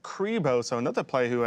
Kribo, so another player who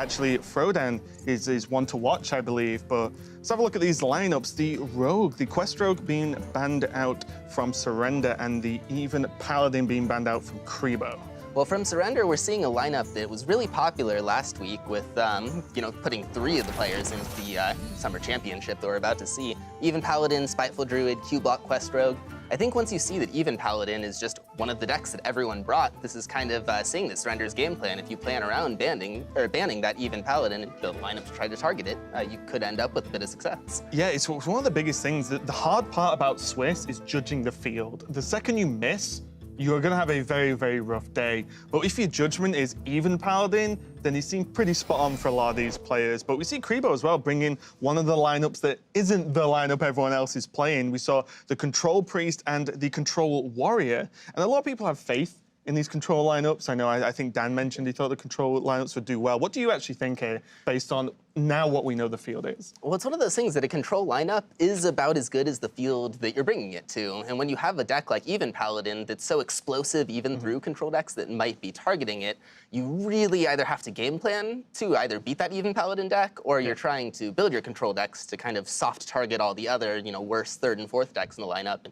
actually Throwdown is one to watch, I believe. But let's have a look at these lineups. The Rogue, the Quest Rogue being banned out from Surrender, and the even Paladin being banned out from Kribo. Well, from Surrender, we're seeing a lineup that was really popular last week with, putting 3 of the players into the Summer Championship that we're about to see. Even Paladin, Spiteful Druid, Cubelock, Quest Rogue. I think once you see that Even Paladin is just one of the decks that everyone brought, this is kind of seeing that Surrender's game plan. If you plan around banning that Even Paladin and build lineups to try to target it, you could end up with a bit of success. Yeah, it's one of the biggest things. The hard part about Swiss is judging the field. The second you miss, you're going to have a very, very rough day. But if your judgment is Even Paladin, then he seemed pretty spot on for a lot of these players. But we see Kribo as well bringing one of the lineups that isn't the lineup everyone else is playing. We saw the Control Priest and the Control Warrior. And a lot of people have faith in these control lineups. I know, I think Dan mentioned he thought the control lineups would do well. What do you actually think here, based on now what we know the field is? Well, it's one of those things that a control lineup is about as good as the field that you're bringing it to. And when you have a deck like Even Paladin that's so explosive even through control decks that might be targeting it, you really either have to game plan to either beat that Even Paladin deck, or you're trying to build your control decks to kind of soft target all the other, worse 3rd and 4th decks in the lineup.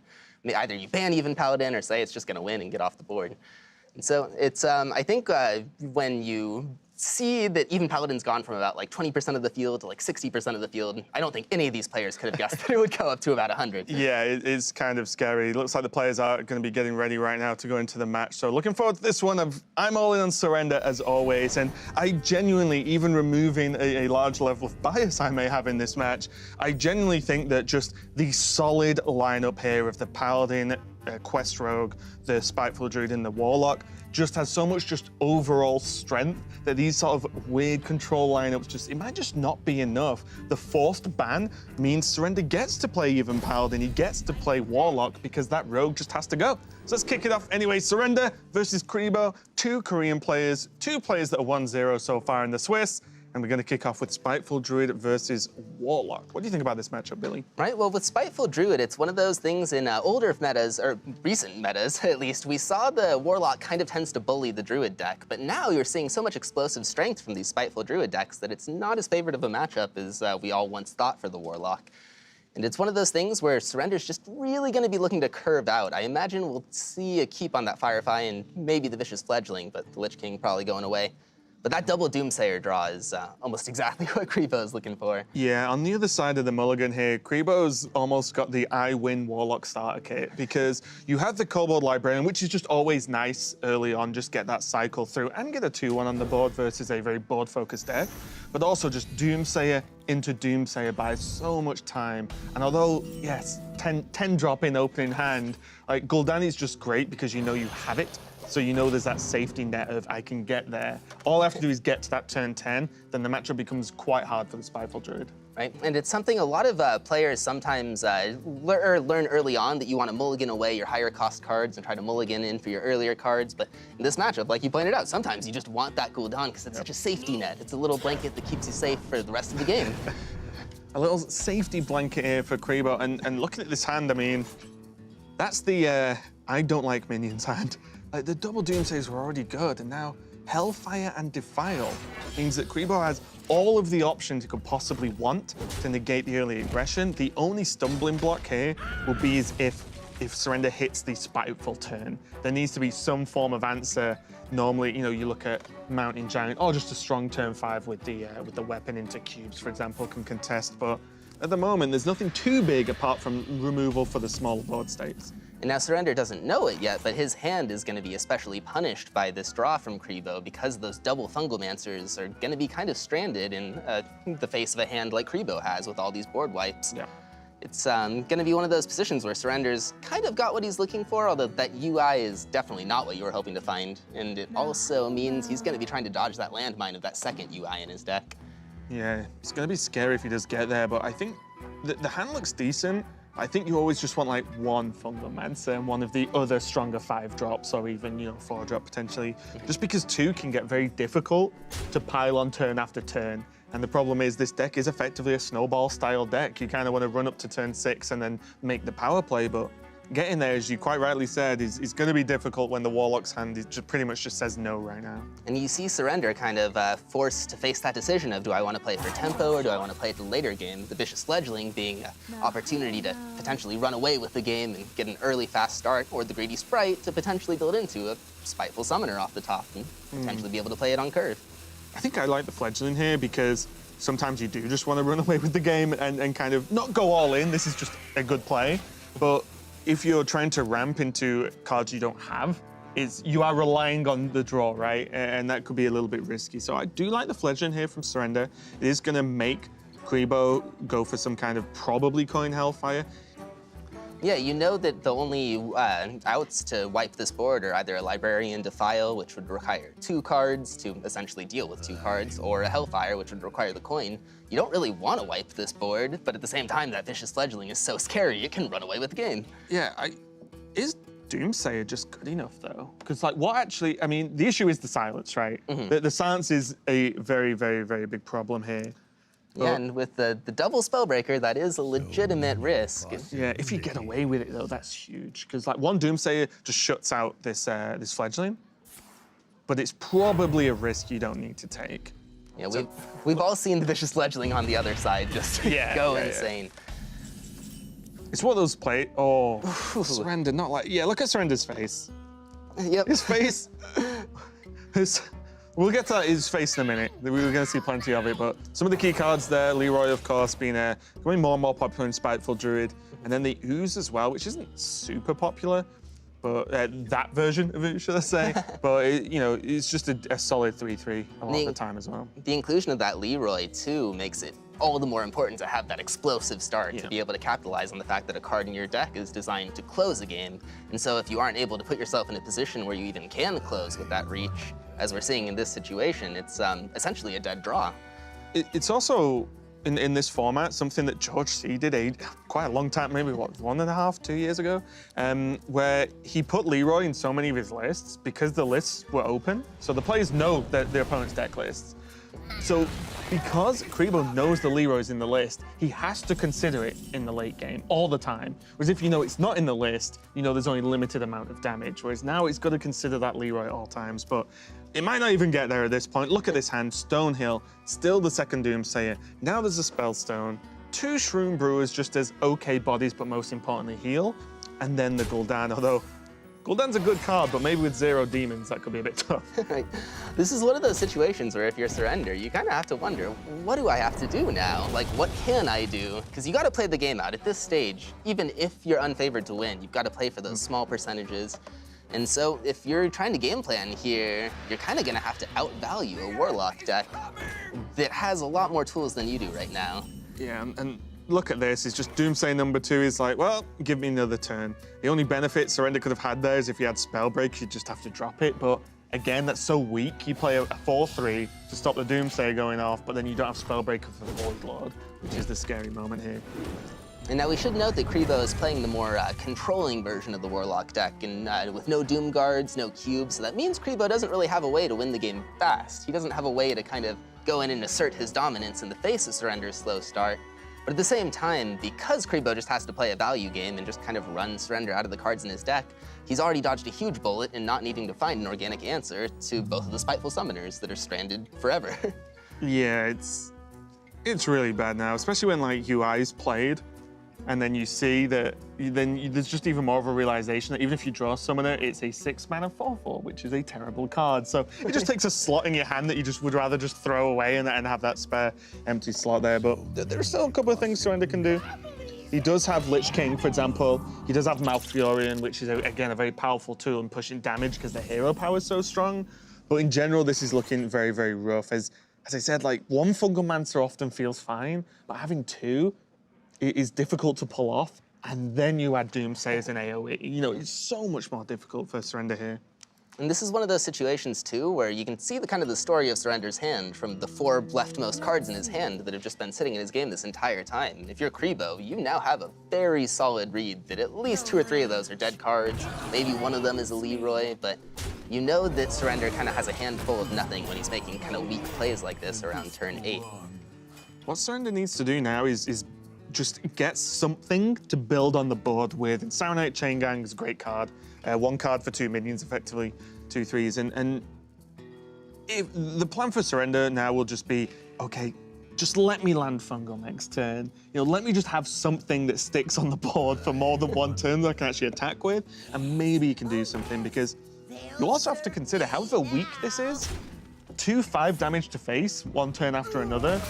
And either you ban Even Paladin or say it's just going to win and get off the board. And so it's, I think when you see that Even Paladin's gone from about like 20% of the field to like 60% of the field, I don't think any of these players could have guessed that it would go up to about 100. Yeah, it's kind of scary. It looks like the players are going to be getting ready right now to go into the match. So looking forward to this one. I'm all in on Surrender as always. And I genuinely, even removing a large level of bias I may have in this match, I genuinely think that just the solid lineup here of the Paladin, Quest Rogue, the Spiteful Druid, and the Warlock just has so much just overall strength that these sort of weird control lineups it might just not be enough. The forced ban means Surrender gets to play Even Paladin, he gets to play Warlock because that Rogue just has to go. So let's kick it off anyway. Surrender versus Kribo, 2 Korean players, 2 players that are 1-0 so far in the Swiss. And we're going to kick off with Spiteful Druid versus Warlock. What do you think about this matchup, Billy? Right, well, with Spiteful Druid, it's one of those things in older metas, or recent metas at least, we saw the Warlock kind of tends to bully the Druid deck, but now you're seeing so much explosive strength from these Spiteful Druid decks that it's not as favorite of a matchup as we all once thought for the Warlock. And it's one of those things where Surrender's just really going to be looking to curve out. I imagine we'll see a keep on that Firefly and maybe the Vicious Fledgling, but the Lich King probably going away. But that double Doomsayer draw is almost exactly what Kribo is looking for. Yeah, on the other side of the mulligan here, Kribo's almost got the I win Warlock starter kit because you have the Kobold Librarian, which is just always nice early on, just get that cycle through and get a 2-1 on the board versus a very board-focused deck. But also just Doomsayer into Doomsayer buys so much time. And although, yes, 10 drop in opening hand, like Gul'dani's just great because you know you have it. So you know there's that safety net of I can get there. All I have to do is get to that turn 10, then the matchup becomes quite hard for the Spiteful Druid. Right, and it's something a lot of players sometimes learn early on, that you want to mulligan away your higher cost cards and try to mulligan in for your earlier cards. But in this matchup, like you pointed out, sometimes you just want that Gul'dan because it's such a safety net. It's a little blanket that keeps you safe for the rest of the game. A little safety blanket here for Kribo. And looking at this hand, I mean, that's the I don't like minions hand. Like, the double Doomsayers were already good, and now Hellfire and Defile means that Kribo has all of the options he could possibly want to negate the early aggression. The only stumbling block here will be as if Surrender hits the Spiteful turn. There needs to be some form of answer. Normally, you look at Mountain Giant, or just a strong turn 5 with the weapon into cubes, for example, can contest. But at the moment, there's nothing too big apart from removal for the smaller board states. And now Surrender doesn't know it yet, but his hand is going to be especially punished by this draw from Kribo because those double Fungalmancers are going to be kind of stranded in the face of a hand like Kribo has with all these board wipes. Yeah. It's going to be one of those positions where Surrender's kind of got what he's looking for, although that UI is definitely not what you were hoping to find. And it also means he's going to be trying to dodge that landmine of that second UI in his deck. Yeah, it's going to be scary if he does get there, but I think the hand looks decent. I think you always just want like one Fungalmancer and one of the other stronger 5 drops, or even 4 drop potentially, just because 2 can get very difficult to pile on turn after turn. And the problem is this deck is effectively a snowball style deck. You kind of want to run up to turn 6 and then make the power play, but getting there, as you quite rightly said, is going to be difficult when the Warlock's hand pretty much just says no right now. And you see Surrender kind of forced to face that decision of, do I want to play for tempo or do I want to play the later game? The Vicious Fledgling being an opportunity to potentially run away with the game and get an early fast start, or the Greedy Sprite to potentially build into a Spiteful Summoner off the top and potentially be able to play it on curve. I think I like the Fledgling here because sometimes you do just want to run away with the game and kind of not go all in. This is just a good play. But if you're trying to ramp into cards you don't have, you are relying on the draw, right? And that could be a little bit risky. So I do like the Fledgling here from Surrender. It is going to make Kribo go for some kind of probably Coin Hellfire. Yeah, you know that the only outs to wipe this board are either a Librarian Defile, which would require 2 cards to essentially deal with 2 cards, or a Hellfire, which would require the coin. You don't really want to wipe this board, but at the same time, that Vicious Fledgling is so scary, it can run away with the game. Yeah, is Doomsayer just good enough, though? Because, like, what actually, I mean, the issue is the silence, right? The silence is a very, very, very big problem here. Yeah, and with the double Spellbreaker, that is a legitimate risk. Yeah, if you get away with it, though, that's huge. Because, like, one Doomsayer just shuts out this this Fledgling, but it's probably a risk you don't need to take. Yeah, we've all seen the Vicious Fledgling on the other side just go insane. It's one of those Oh, Surrender, not like... Yeah, look at Surrender's face. Yep. His face... We'll get to his face in a minute. We were going to see plenty of it, but some of the key cards there, Leroy, of course, being becoming more and more popular in Spiteful Druid, and then the Ooze as well, which isn't super popular, but that version of it, should I say? But it's just a solid 3/3 a lot of the time as well. The inclusion of that Leroy too makes it all the more important to have that explosive start to be able to capitalize on the fact that a card in your deck is designed to close a game. And so if you aren't able to put yourself in a position where you even can close with that reach, as we're seeing in this situation, it's essentially a dead draw. It's also, in this format, something that George C. did quite a long time, maybe what, 1.5, 2 years ago, where he put Leroy in so many of his lists because the lists were open. So the players know that their opponent's deck lists. So because Kribo knows the Leroy's in the list, he has to consider it in the late game all the time. Whereas if you know it's not in the list, you know there's only a limited amount of damage. Whereas now he's got to consider that Leroy at all times. But it might not even get there at this point. Look at this hand, Stonehill, still the second Doomsayer. Now there's a Spellstone, 2 Shroom Brewers just as okay bodies, but most importantly heal. And then the Gul'dan, although Gul'dan's a good card, but maybe with 0 demons, that could be a bit tough. Right. This is one of those situations where if you're Surrender, you kind of have to wonder, what do I have to do now? Like, what can I do? Because you got to play the game out. At this stage, even if you're unfavored to win, you've got to play for those small percentages. And so if you're trying to game plan here, you're kind of going to have to outvalue a Warlock deck that has a lot more tools than you do right now. Yeah, and look at this, it's just Doomsayer number 2 is like, well, give me another turn. The only benefit Surrender could have had there is if you had Spellbreak, you'd just have to drop it. But again, that's so weak. You play a 4/3 to stop the Doomsayer going off, but then you don't have Spellbreaker for the Void Lord, which is the scary moment here. And now we should note that Kribo is playing the more controlling version of the Warlock deck, and with no Doom Guards, no cubes, so that means Kribo doesn't really have a way to win the game fast. He doesn't have a way to kind of go in and assert his dominance in the face of Surrender's slow start. But at the same time, because Kribo just has to play a value game and just kind of run Surrender out of the cards in his deck, he's already dodged a huge bullet in not needing to find an organic answer to both of the Spiteful Summoners that are stranded forever. Yeah, it's really bad now, especially when like UI's played, and then you see that there's just even more of a realization that even if you draw a Summoner, it's a 6-mana 4/4, which is a terrible card. So it just takes a slot in your hand that you just would rather just throw away and have that spare empty slot there. But there's still a couple of things Surrender can do. He does have Lich King, for example. He does have Malfurion, which is, again, a very powerful tool in pushing damage because the hero power is so strong. But in general, this is looking very, very rough. As I said, like, 1 Fungal Mancer often feels fine, but having 2 is difficult to pull off. And then you add Doomsayers and AoE. You know, it's so much more difficult for Surrender here. And this is one of those situations, too, where you can see the kind of the story of Surrender's hand from the 4 leftmost cards in his hand that have just been sitting in his game this entire time. If you're Kribo, you now have a very solid read that at least 2 or 3 of those are dead cards. Maybe one of them is a Leroy, but you know that Surrender kind of has a handful of nothing when he's making kind of weak plays like this around turn 8. What Surrender needs to do now is just get something to build on the board with. And Saronite Chain Gang is a great card. 1 card for 2 minions, effectively, 2 3s. And if the plan for Surrender now will just be, okay, just let me land Fungal next turn. Let me just have something that sticks on the board for more than 1 turn that I can actually attack with, and maybe you can do something, because you also have to consider however weak this is. 2 5 damage to face 1 turn after another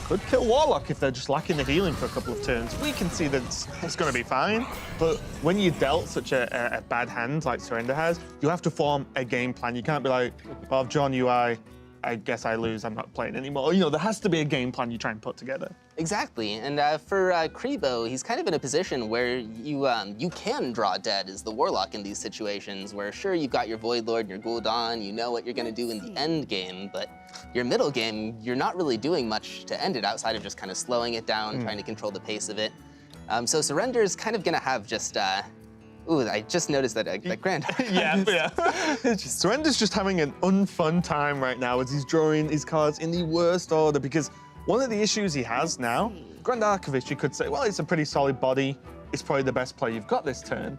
could kill Warlock if they're just lacking the healing for a couple of turns. We can see that it's going to be fine, but when you dealt such a bad hand like Surrender has, you have to form a game plan. You can't be like, well, I've drawn UI, I guess I lose, I'm not playing anymore. There has to be a game plan you try and put together. Exactly, and for Kribo, he's kind of in a position where you can draw dead as the Warlock in these situations, where sure, you've got your Void Lord and your Gul'dan, you know what you're gonna do in the end game, but your middle game, you're not really doing much to end it outside of just kind of slowing it down, trying to control the pace of it. So Surrender is kind of gonna have just, ooh, I just noticed that Grand. Yeah. Surrender's just having an unfun time right now as he's drawing his cards in the worst order, because one of the issues he has now, Grand Archivist, you could say, well, it's a pretty solid body. It's probably the best play you've got this turn.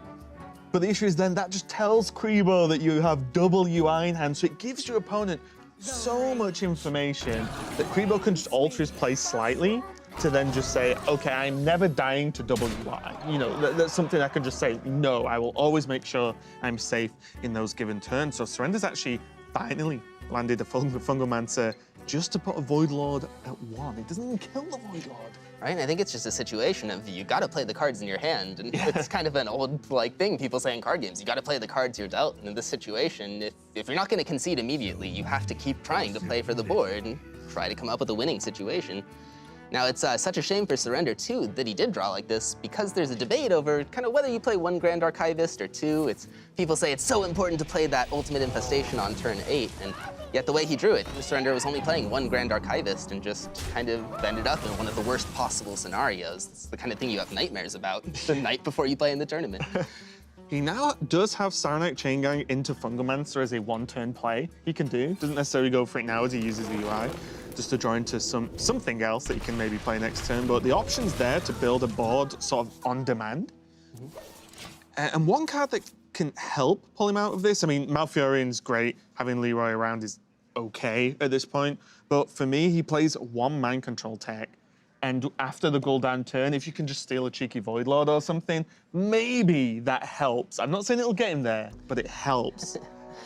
But the issue is then that just tells Kribo that you have double UI in hand, so it gives your opponent so much information that Kribo can just alter his play slightly to then just say, okay, I'm never dying to double UI. That's something I can just say, no, I will always make sure I'm safe in those given turns. So Surrender's actually finally landed a Fungalmancer just to put a Void Lord at 1. It doesn't even kill the Void Lord. Right, I think it's just a situation of you gotta play the cards in your hand, and it's kind of an old thing people say in card games. You gotta play the cards you're dealt, and in this situation, if you're not gonna concede immediately, you have to keep trying to play for the board and try to come up with a winning situation. Now, it's such a shame for Surrender, too, that he did draw like this, because there's a debate over kind of whether you play 1 Grand Archivist or 2. People say it's so important to play that Ultimate Infestation on turn 8, and yet the way he drew it, Surrender was only playing 1 Grand Archivist and just kind of ended up in one of the worst possible scenarios. It's the kind of thing you have nightmares about the night before you play in the tournament. He now does have Saronite Chain Gang into Fungalmancer as a 1-turn play he can do. Doesn't necessarily go for it now as he uses the UI, just to draw into something else that he can maybe play next turn. But the option's there to build a board sort of on demand. And one card that can help pull him out of this, I mean, Malfurion's great. Having Leroy around is okay at this point. But for me, he plays 1 mind control tech. And after the Gul'dan turn, if you can just steal a cheeky Void Lord or something, maybe that helps. I'm not saying it'll get him there, but it helps.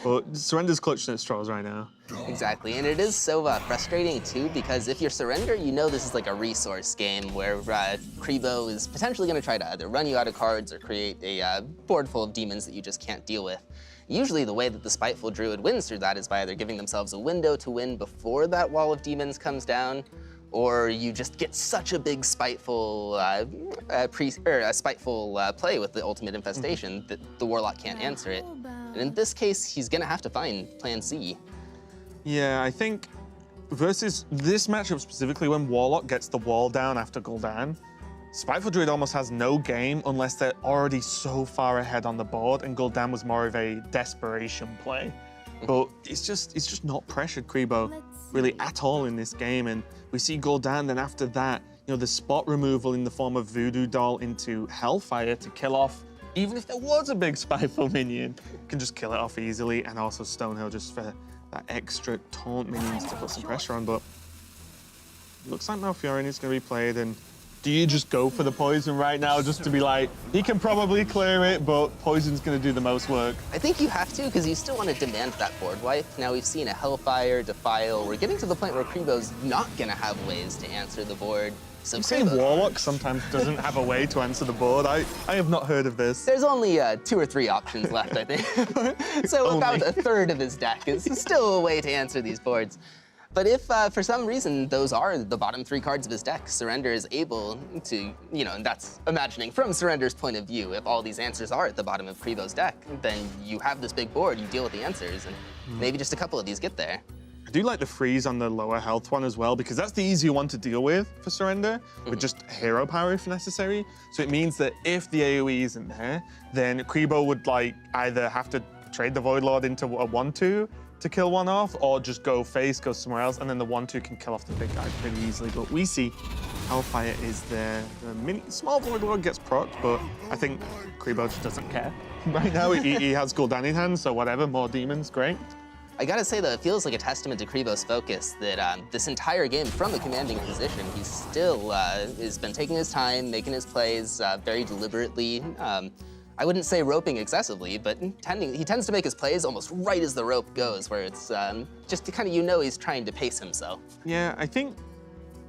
But Surrender's clutching at straws right now. Exactly, and it is so frustrating too, because if you're Surrender, you know this is like a resource game where Kribo is potentially going to try to either run you out of cards or create a board full of demons that you just can't deal with. Usually the way that the Spiteful Druid wins through that is by either giving themselves a window to win before that wall of demons comes down, or you just get such a big spiteful play with the Ultimate Infestation that the Warlock can't answer it. And in this case, he's gonna have to find Plan C. Yeah, I think versus this matchup specifically, when Warlock gets the wall down after Gul'dan, Spiteful Druid almost has no game unless they're already so far ahead on the board, and Gul'dan was more of a desperation play. But it's just not pressured Kribo really at all in this game, and we see Gul'dan, then after that, the spot removal in the form of Voodoo Doll into Hellfire to kill off, even if there was a big Spiteful minion, can just kill it off easily, and also Stonehill just for that extra taunt minions to put some pressure on. But it looks like Malfurion is going to be played, and do you just go for the poison right now just to be like, he can probably clear it, but poison's going to do the most work? I think you have to, because you still want to demand that board wipe. Now we've seen a Hellfire, Defile. We're getting to the point where Kribo's not going to have ways to answer the board. So you say Warlock sometimes doesn't have a way to answer the board. I have not heard of this. There's only 2 or 3 options left, I think. So about a third of his deck is still a way to answer these boards. But if for some reason those are the bottom 3 cards of his deck, Surrender is able to, and that's imagining from Surrender's point of view, if all these answers are at the bottom of Kribo's deck, then you have this big board, you deal with the answers, and maybe just a couple of these get there. I do like the freeze on the lower health one as well, because that's the easier one to deal with for Surrender, with just hero power if necessary. So it means that if the AoE isn't there, then Kribo would either have to trade the Void Lord into a 1-2 to kill one off, or just go face, go somewhere else, and then the 1/2 can kill off the big guy pretty easily. But we see Hellfire is there. The small Warlock gets procced, but I think Kribo just doesn't care. Right now, he has Gul'dan in hand, so whatever, more demons, great. I gotta say, though, it feels like a testament to Kribo's focus that this entire game, from the commanding position, he still has been taking his time, making his plays very deliberately. I wouldn't say roping excessively, but he tends to make his plays almost right as the rope goes, where it's just kind of, he's trying to pace himself. Yeah, I think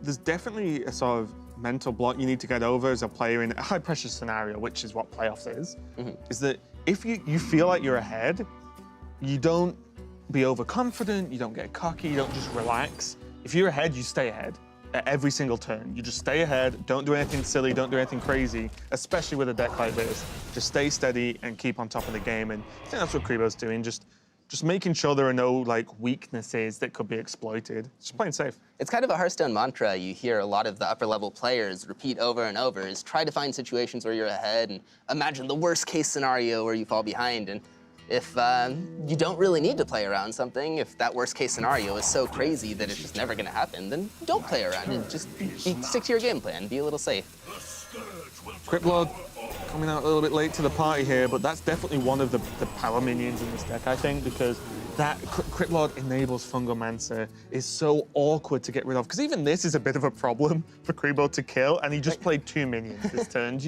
there's definitely a sort of mental block you need to get over as a player in a high-pressure scenario, which is what playoffs is, is that if you feel like you're ahead, you don't be overconfident, you don't get cocky, you don't just relax. If you're ahead, you stay ahead at every single turn. You just stay ahead, don't do anything silly, don't do anything crazy, especially with a deck like this. Just stay steady and keep on top of the game, and I think that's what Kribo's doing, just making sure there are no weaknesses that could be exploited. Just playing safe. It's kind of a Hearthstone mantra you hear a lot of the upper level players repeat over and over, is try to find situations where you're ahead and imagine the worst case scenario where you fall behind. And if you don't really need to play around something, if that worst case scenario is so crazy that it's just never gonna happen, then don't play around it. Just stick to your game plan, be a little safe. Cubelock coming out a little bit late to the party here, but that's definitely one of the power minions in this deck, I think, because that Cubelock enables Fungomancer is so awkward to get rid of, because even this is a bit of a problem for Kribo to kill, and he just played 2 minions this turn,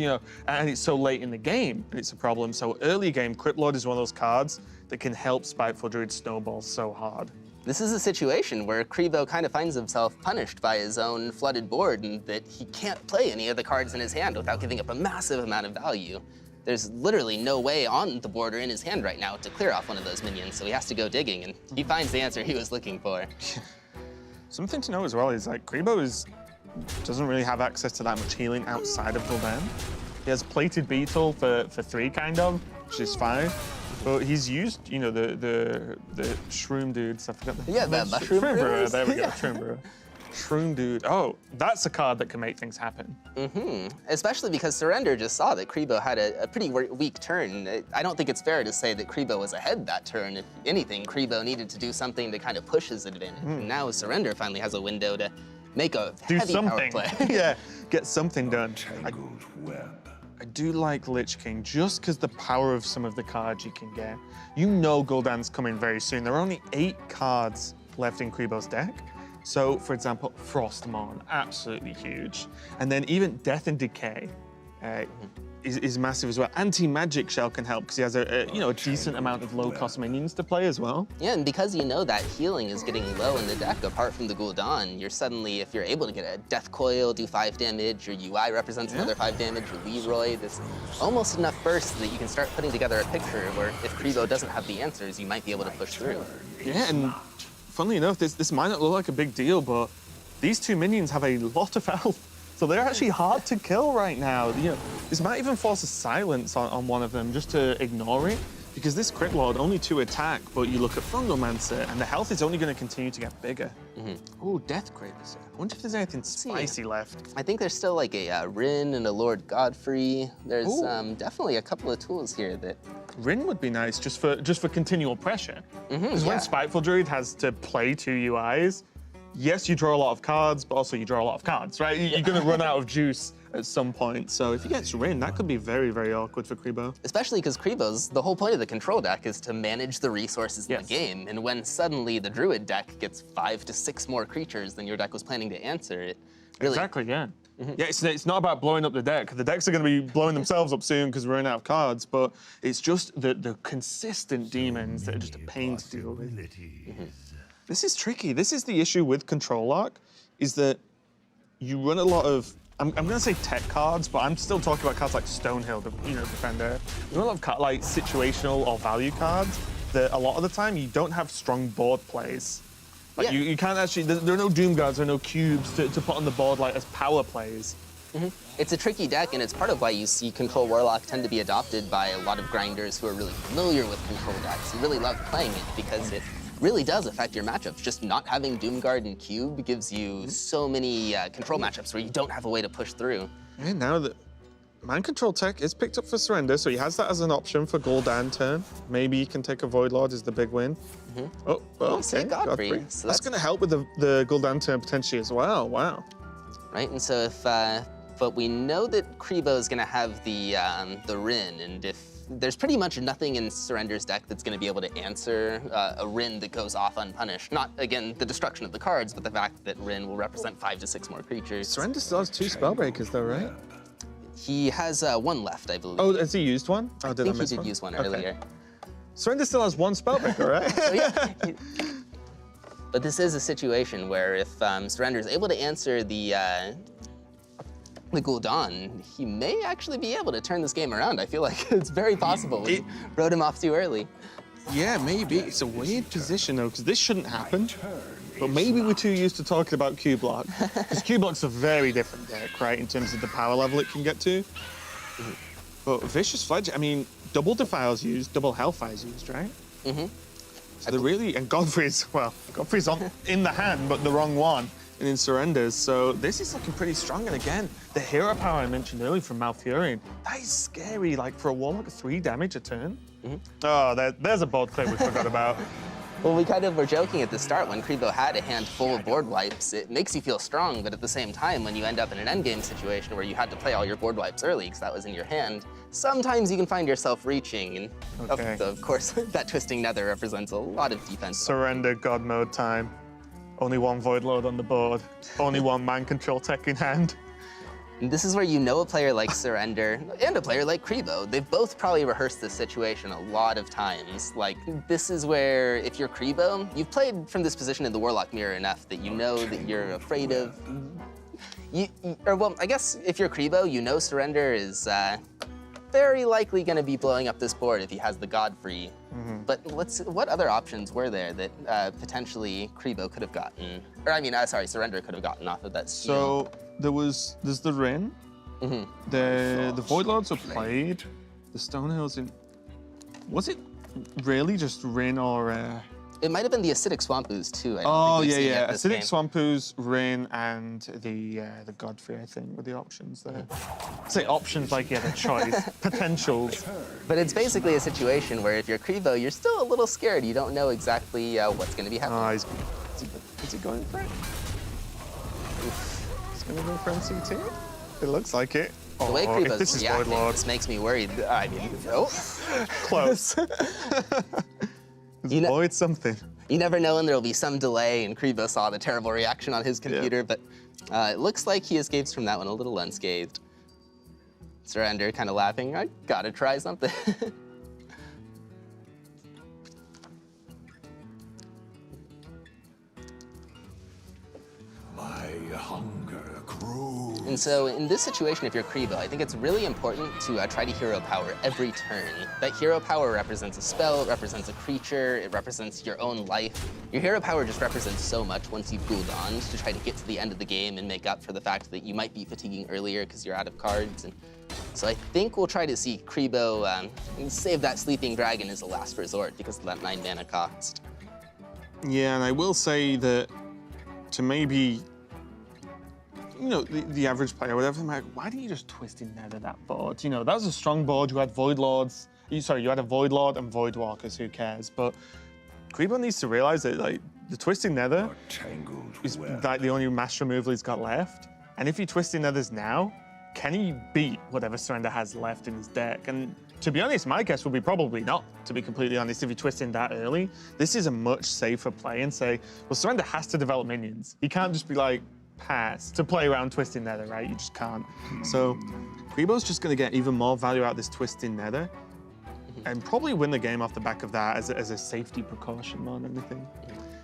and it's so late in the game, and it's a problem. So early game, Cubelock is one of those cards that can help Spiteful Druid snowball so hard. This is a situation where Kribo kind of finds himself punished by his own flooded board, and that he can't play any of the cards in his hand without giving up a massive amount of value. There's literally no way on the board or in his hand right now to clear off one of those minions, so he has to go digging, and he finds the answer he was looking for. Something to know as well is Kribo doesn't really have access to that much healing outside of Gul'dan. He has Plated Beetle for 3 kind of, which is fine. But he's used, the shroom dudes. I forgot the Yeah, the mushroom brewer. There we go, shroom brewer. Shroom dude. Oh, that's a card that can make things happen. Especially because Surrender just saw that Kribo had a pretty weak turn. I don't think it's fair to say that Kribo was ahead that turn. If anything, Kribo needed to do something to kind of push his advantage. And now Surrender finally has a window to make a heavy power play. Yeah, get something done. I do like Lich King just because the power of some of the cards you can get. Gul'dan's coming very soon. There are only 8 cards left in Kribo's deck. So, for example, Frostmourne, absolutely huge. And then even Death and Decay is massive as well. Anti-Magic Shell can help because he has a decent amount of low-cost minions to play as well. Yeah, and because that healing is getting low in the deck, apart from the Gul'dan, you're suddenly, if you're able to get a Death Coil, do 5 damage, your UI represents another 5 damage, your Leroy, there's almost enough burst that you can start putting together a picture where if Kribo doesn't have the answers, you might be able to push through. Yeah, and funnily enough, this might not look like a big deal, but these 2 minions have a lot of health. So they're actually hard to kill right now. This might even force a silence on one of them just to ignore it, because this Crit Lord, only 2 attack, but you look at Fungomancer, and the health is only going to continue to get bigger. Oh, Death Cravers. I wonder if there's anything spicy left. I think there's still like a Rin and a Lord Godfrey. There's definitely a couple of tools here that... Rin would be nice just for continual pressure. Because when Spiteful Druid has to play 2 UIs, yes, you draw a lot of cards, but also you draw a lot of cards, right? You're going to run out of juice at some point. So if he gets Rin, that could be very, very awkward for Kribo. Especially because the whole point of the control deck is to manage the resources in the game. And when suddenly the Druid deck gets 5 to 6 more creatures than your deck was planning to answer, it really... Exactly, yeah. Yeah, it's not about blowing up the deck. The decks are going to be blowing themselves up soon because we're running out of cards, but it's just the consistent demons that are just a pain to deal with. This is tricky. This is the issue with Control Lock, is that you run a lot of, I'm going to say tech cards, but I'm still talking about cards like Stonehill, Defender. You run a lot of situational or value cards that a lot of the time you don't have strong board plays. You can't actually, there are no Doom Guards, there are no cubes to put on the board as power plays. It's a tricky deck, and it's part of why you see Control Warlock tend to be adopted by a lot of grinders who are really familiar with Control decks, who really love playing it because it really does affect your matchups. Just not having Doomguard and Cube gives you so many control matchups where you don't have a way to push through. And now that Mind Control tech is picked up for Surrender, so he has that as an option for Gul'dan turn. Maybe he can take a Void Lord is the big win. Oh, okay, Godfrey. So that's going to help with the Gul'dan turn potentially as well. Wow. Right, and so if, but we know that Kribo is going to have the Rin, and if there's pretty much nothing in Surrender's deck that's going to be able to answer a Rin that goes off unpunished. Not, again, the destruction of the cards, but the fact that Rin will represent 5 to 6 more creatures. Surrender still has 2 Spellbreakers though, right? He has 1 left, I believe. Oh, has he used one? Oh, I think he did use one earlier. Surrender still has 1 Spellbreaker, right? So, yeah. But this is a situation where if Surrender is able to answer the Gul'dan, he may actually be able to turn this game around. I feel like it's very possible. We wrote him off too early. Yeah, maybe. It's a weird position though, because this shouldn't happen. But maybe we're too used to talking about Cubelock. Because Cubelock's a very different deck, right, in terms of the power level it can get to. But Vicious Fledge, I mean, double Defile's used, double Hellfire's used, right? So they're really, and Godfrey's in the hand, but the wrong one, and in Surrenders. So this is looking pretty strong. And again, the hero power I mentioned earlier from Malfurion, that is scary. Like for a Warlock, 3 damage a turn. Oh, there's a board play we forgot about. Well, we kind of were joking at the start when Kribo had a hand full of board wipes. It makes you feel strong, but at the same time, when you end up in an endgame situation where you had to play all your board wipes early because that was in your hand, sometimes you can find yourself reaching. And of course, that Twisting Nether represents a lot of defense. Surrender God mode time. Only 1 Void Lord on the board. Only 1 Mind Control tech in hand. And this is where you know a player like Surrender and a player like Kribo. They've both probably rehearsed this situation a lot of times. Like, this is where, if you're Kribo, you've played from this position in the Warlock mirror enough that you know that you're afraid of... well, I guess if you're Kribo, you know Surrender is very likely going to be blowing up this board if he has the Godfrey. But what other options were there that potentially Kribo could have gotten? Or I mean, sorry, Surrender could have gotten off of that steal? So there's the Rin. The Void Lords are played. The Stonehills in. Was it really just Rin or? It might have been the Acidic Swamp Ooze too. Oh yeah. Acidic Swamp Ooze, Rin, and the Godfrey, I think, were the options there. Say options like you had a choice, potentials. But it's basically a situation where if you're Kribo, you're still a little scared. You don't know exactly what's going to be happening. Oh, is he going for it? He's going to go for MCT? It looks like it. The way Kribo's reacting, this makes me worried. I mean, close. Avoid something. You never know when there'll be some delay, and Kribo saw the terrible reaction on his computer, but it looks like he escapes from that one a little unscathed. Surrender kind of laughing, I gotta try something. My hunger grows. And so in this situation, if you're Kribo, I think it's really important to try to hero power every turn. That hero power represents a spell, it represents a creature, it represents your own life. Your hero power just represents so much once you've Gul'daned to try to get to the end of the game and make up for the fact that you might be fatiguing earlier because you're out of cards. And so I think we'll try to see Kribo save that Sleeping Dragon as a last resort because of that 9 mana cost. Yeah, and I will say that to maybe, you know, the average player, whatever, I'm like, why didn't you just Twisted Nether that board? You know, that was a strong board. You had Void Lords. You had a Void Lord and Void Walkers, who cares? But Kribo needs to realize that, like, the Twisted Nether is like the only mass removal he's got left. And if he Twisted Nethers now, can he beat whatever Surrender has left in his deck? And to be honest, my guess would be probably not, to be completely honest, if he Twisted that early. This is a much safer play and say, well, Surrender has to develop minions. He can't just be like, pass to play around Twisted Nether, right? You just can't. So Kribo's just going to get even more value out of this Twisted Nether and probably win the game off the back of that as a safety precaution more than anything.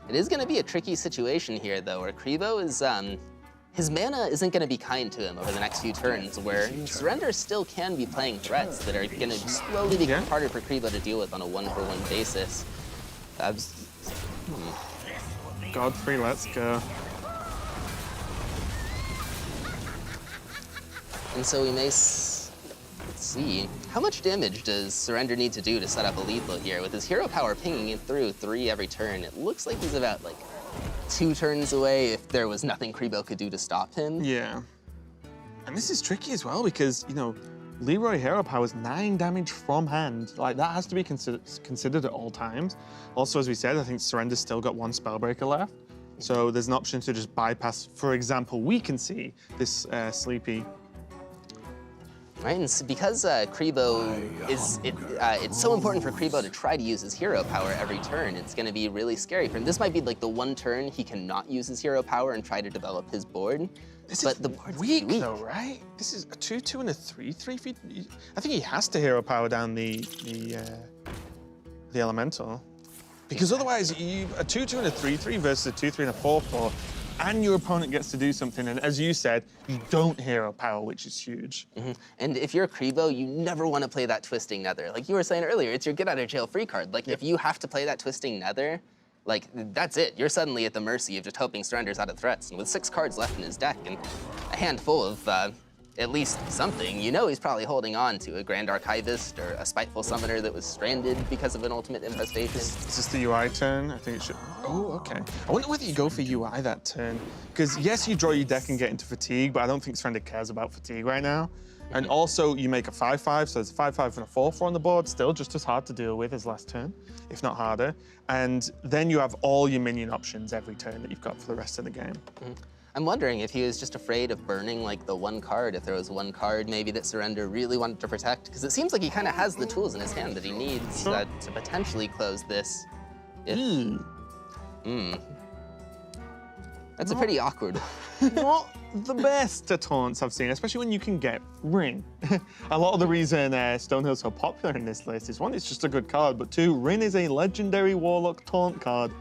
It is going to be a tricky situation here, though, where Kribo is, his mana isn't going to be kind to him over the next few turns, where Surrender still can be playing threats that are going to slowly become harder for Kribo to deal with on a one-for-one basis. Godfrey, let's go. And so we may, let's see, how much damage does Surrender need to do to set up a lethal here? With his hero power pinging it through 3 every turn, it looks like he's about like 2 turns away if there was nothing Kribo could do to stop him. Yeah. And this is tricky as well because, you know, Leroy hero power is 9 damage from hand. Like, that has to be considered at all times. Also, as we said, I think Surrender's still got 1 Spellbreaker left. So there's an option to just bypass, for example, we can see this Sleepy. Right, and because Kribo it's so important for Kribo to try to use his hero power every turn. It's going to be really scary for him. This might be like the one turn he cannot use his hero power and try to develop his board. This is weak though, right? This is a 2/2 and a 3/3. I think he has to hero power down the elemental, because otherwise a 2/2 and a 3/3 versus a 2/3 and a 4/4. And your opponent gets to do something, and as you said, you don't hero power, which is huge. And if you're Kribo, you never want to play that Twisting Nether. Like you were saying earlier, it's your get out of jail free card. Like if you have to play that Twisting Nether, like that's it. You're suddenly at the mercy of just hoping Surrender's out of threats. And with 6 cards left in his deck and a handful of at least something, you know he's probably holding on to a Grand Archivist or a Spiteful Summoner that was stranded because of an Ultimate Infestation. Is this the UI turn? I think it should. Oh, okay. I wonder whether you go for UI that turn. Because yes, you draw your deck and get into fatigue, but I don't think Surrender cares about fatigue right now. And also, you make a 5/5, so there's a 5/5 and a 4/4 on the board, still just as hard to deal with as last turn, if not harder. And then you have all your minion options every turn that you've got for the rest of the game. I'm wondering if he was just afraid of burning like the 1 card, if there was 1 card maybe that Surrender really wanted to protect, because it seems like he kind of has the tools in his hand that he needs to potentially close this. If... That's a pretty awkward. Not the best taunts I've seen, especially when you can get Rin. A lot of the reason Stonehill's so popular in this list is 1, it's just a good card, but 2, Rin is a legendary Warlock taunt card.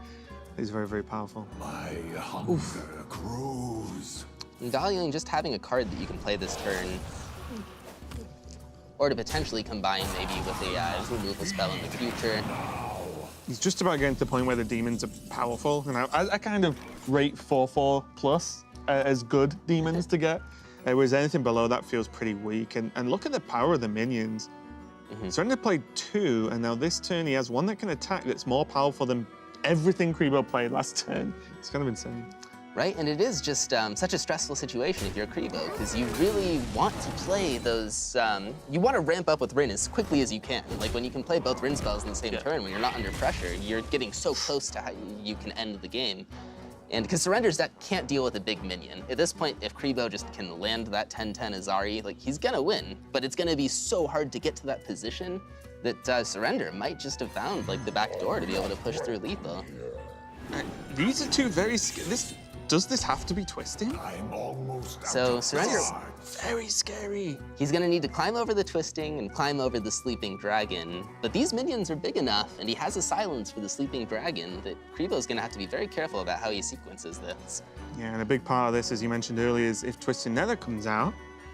He's very, very powerful. My hunger grows. And valuing just having a card that you can play this turn, or to potentially combine maybe with a removal spell in the future. He's just about getting to the point where the demons are powerful, and I kind of rate 4/4 plus as good demons to get, whereas anything below that feels pretty weak. And look at the power of the minions. Surrender played 2, and now this turn he has 1 that can attack that's more powerful than everything Kribo played last turn. It's kind of insane. Right, and it is just such a stressful situation if you're Kribo, because you really want to play those, you want to ramp up with Rin as quickly as you can. Like when you can play both Rin spells in the same turn, when you're not under pressure, you're getting so close to how you can end the game. And because Surrender's deck can't deal with a big minion. At this point, if Kribo just can land that 10/10 Azari, like he's gonna win, but it's gonna be so hard to get to that position that Surrender might just have found like the back door to be able to push through lethal. These are 2 very does this have to be twisting? I'm almost So Surrender, Very scary. he's gonna need to climb over the Twisting and climb over the Sleeping Dragon. But these minions are big enough, and he has a silence for the Sleeping Dragon, that Kribo's gonna have to be very careful about how he sequences this. Yeah, and a big part of this, as you mentioned earlier, is if Twisted Nether comes out,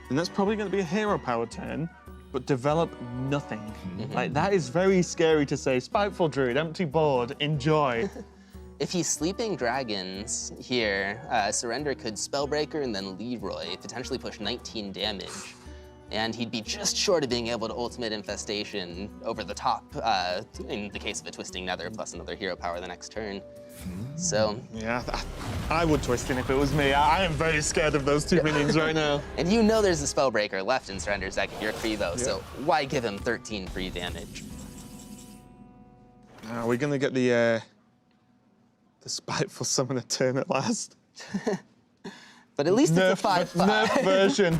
then that's probably gonna be a hero power turn, but develop nothing. Like, that is very scary to say. Spiteful Druid, empty board, enjoy. If he's Sleeping Dragons here, Surrender could Spellbreaker and then Leroy, potentially push 19 damage. And he'd be just short of being able to Ultimate Infestation over the top, in the case of a Twisting Nether, plus another hero power the next turn. So... Yeah, I would twist in if it was me. I am very scared of those 2 minions right now. And you know there's a Spellbreaker left in Surrender's deck if you're Kribo, so why give him 13 free damage? Are we gonna get the Spiteful Summoner turn at last? But at least it's a 5/5. Nerf version.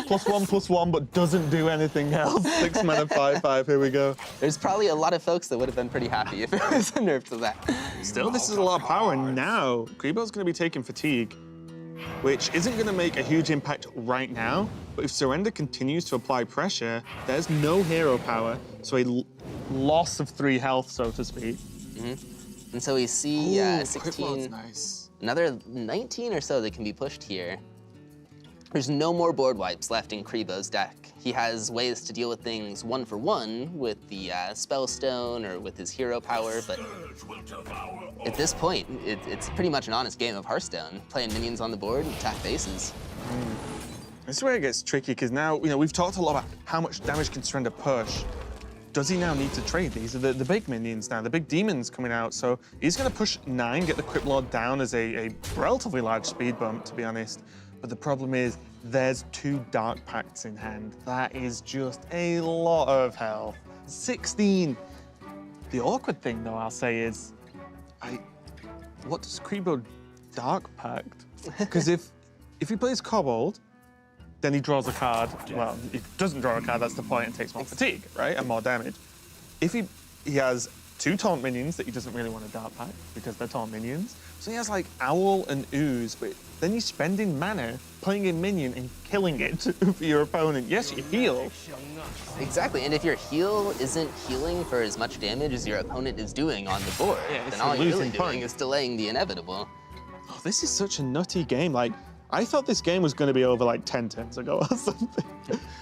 +1/+1, but doesn't do anything else. 6 mana 5/5, here we go. There's probably a lot of folks that would have been pretty happy if it was a nerf to that. Still, this is a lot of power, and now Kribo's gonna be taking fatigue, which isn't gonna make a huge impact right now, but if Surrender continues to apply pressure, there's no hero power, so a loss of 3 health, so to speak. And so we see 16. Nice. Another 19 or so that can be pushed here. There's no more board wipes left in Kribo's deck. He has ways to deal with things 1-for-1 with the Spellstone or with his hero power, but at this point, it's pretty much an honest game of Hearthstone, playing minions on the board and attack bases. This is where it gets tricky, because now, we've talked a lot about how much damage can Surrender push. Does he now need to trade? These are the big minions now, the big demons coming out. So he's going to push 9, get the Crypt Lord down as a relatively large speed bump, to be honest. But the problem is, there's 2 Dark Pacts in hand. That is just a lot of health. 16. The awkward thing, though, I'll say is, what does Kribo Dark Pact? Because if he plays Kobold, then he draws a card. Well, he doesn't draw a card, that's the point, and takes more fatigue, right? And more damage. If he has 2 taunt minions that he doesn't really want to Dark Pact because they're taunt minions. So he has like Owl and Ooze, but then you're spending mana, playing a minion and killing it for your opponent. Yes, you heal. Exactly, and if your heal isn't healing for as much damage as your opponent is doing on the board, then all you're really doing is delaying the inevitable. Oh, this is such a nutty game. Like, I thought this game was going to be over like 10 turns ago or something.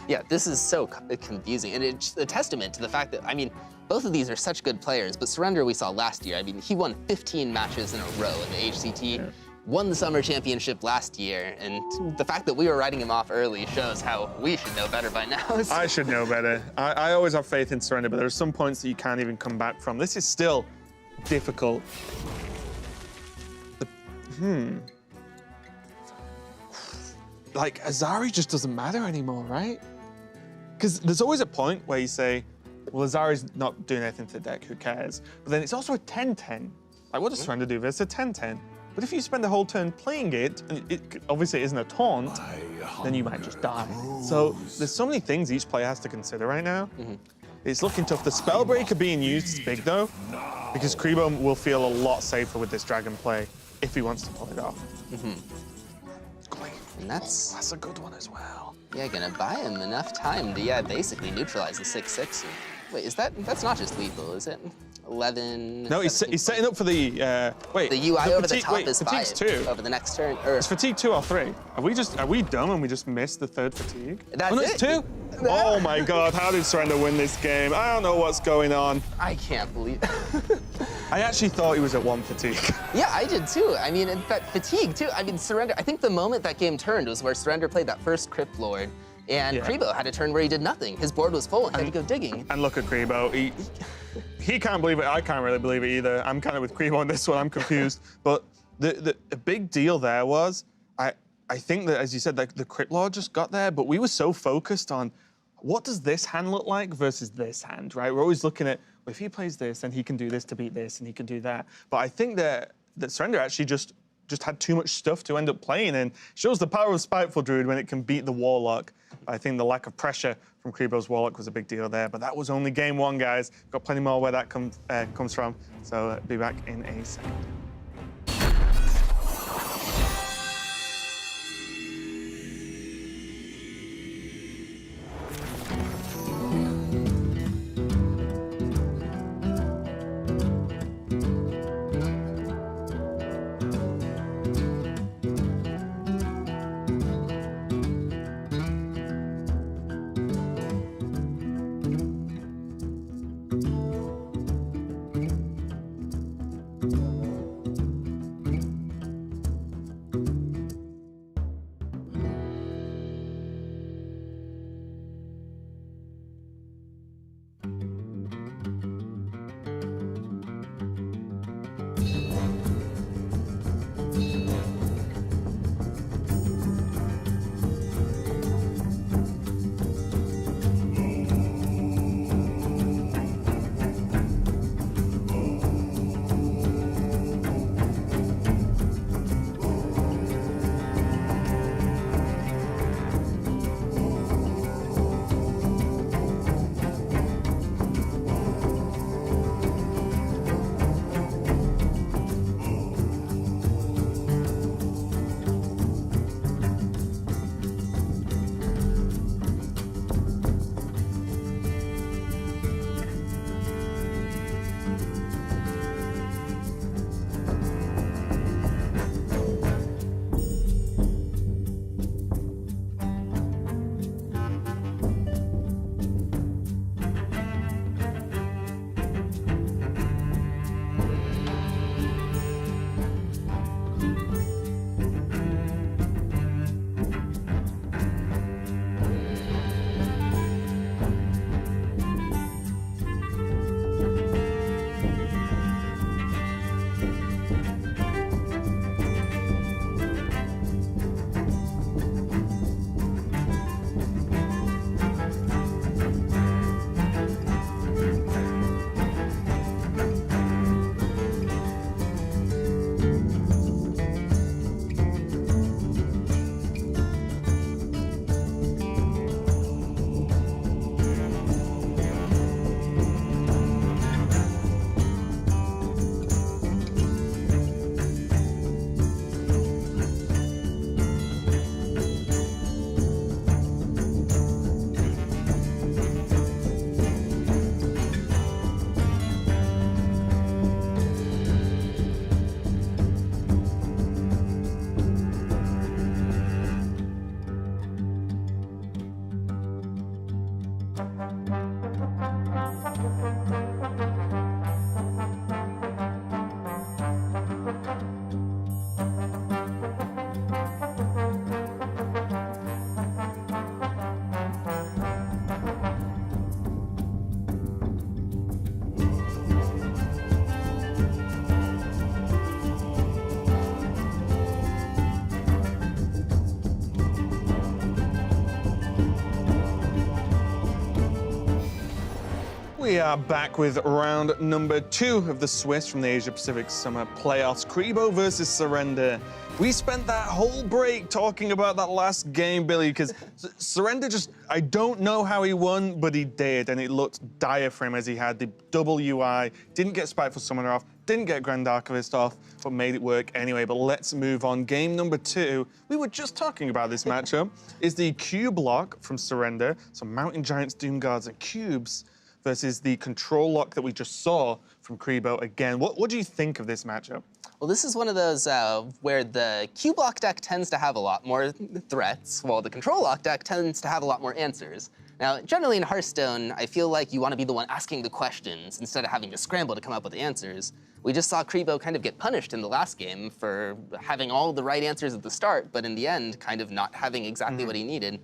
Yeah, this is so confusing, and it's a testament to the fact that, I mean, both of these are such good players, but Surrender we saw last year, I mean, he won 15 matches in a row in the HCT, won the Summer Championship last year, and the fact that we were writing him off early shows how we should know better by now. I should know better. I always have faith in Surrender, but there are some points that you can't even come back from. This is still difficult. Like, Azari just doesn't matter anymore, right? Because there's always a point where you say, well, Azari's not doing anything to the deck, who cares? But then it's also a 10-10. Like, what does Surrender do? It's a 10-10. But if you spend the whole turn playing it, and it obviously isn't a taunt, then you might just die. So there's so many things each player has to consider right now. It's looking tough. The Spellbreaker being used is big, though, because Kribo will feel a lot safer with this Dragon play if he wants to pull it off. And that's a good one as well. Yeah, gonna buy him enough time to, basically neutralize the 6/6. Wait, that's not just lethal, is it? 11. No, he's setting up for the, wait. The UI over the top wait, is 5 fatigue's 2. over the next turn. It's fatigue 2 or 3. Are we dumb and we just missed the 3rd fatigue? That's no, it. It's 2? Oh my God, how did Surrender win this game? I don't know what's going on. I can't believe I actually thought he was at 1 fatigue. Yeah, I did too. I mean, that fatigue too. I mean, Surrender, I think the moment that game turned was where Surrender played that first Crypt Lord, and Kribo had a turn where he did nothing. His board was full and he had to go digging. And look at Kribo. He can't believe it. I can't really believe it either. I'm kind of with Kribo on this one. I'm confused. But the big deal there was, I think that, as you said, the Crypt Lord just got there, but we were so focused on what does this hand look like versus this hand, right? We're always looking at, well, if he plays this, then he can do this to beat this, and he can do that. But I think that Surrender actually just had too much stuff to end up playing, and shows the power of Spiteful Druid when it can beat the Warlock. I think the lack of pressure from Kribo's Warlock was a big deal there, but that was only game 1, guys. Got plenty more where that comes from, so be back in a second. We are back with round number 2 of the Swiss from the Asia Pacific Summer Playoffs. Kribo versus Surrender. We spent that whole break talking about that last game, Billy, because Surrender just, I don't know how he won, but he did, and it looked dire for him as he had the double UI, didn't get Spiteful Summoner off, didn't get Grand Archivist off, but made it work anyway. But let's move on. Game number 2, we were just talking about this matchup, is the Cubelock from Surrender, so Mountain Giants, Doom Guards, and Cubes, versus the Control Lock that we just saw from Kribo again. What do you think of this matchup? Well, this is one of those where the Cubelock deck tends to have a lot more threats, while the Control Lock deck tends to have a lot more answers. Now, generally in Hearthstone, I feel like you want to be the one asking the questions instead of having to scramble to come up with the answers. We just saw Kribo kind of get punished in the last game for having all the right answers at the start, but in the end, kind of not having exactly what he needed.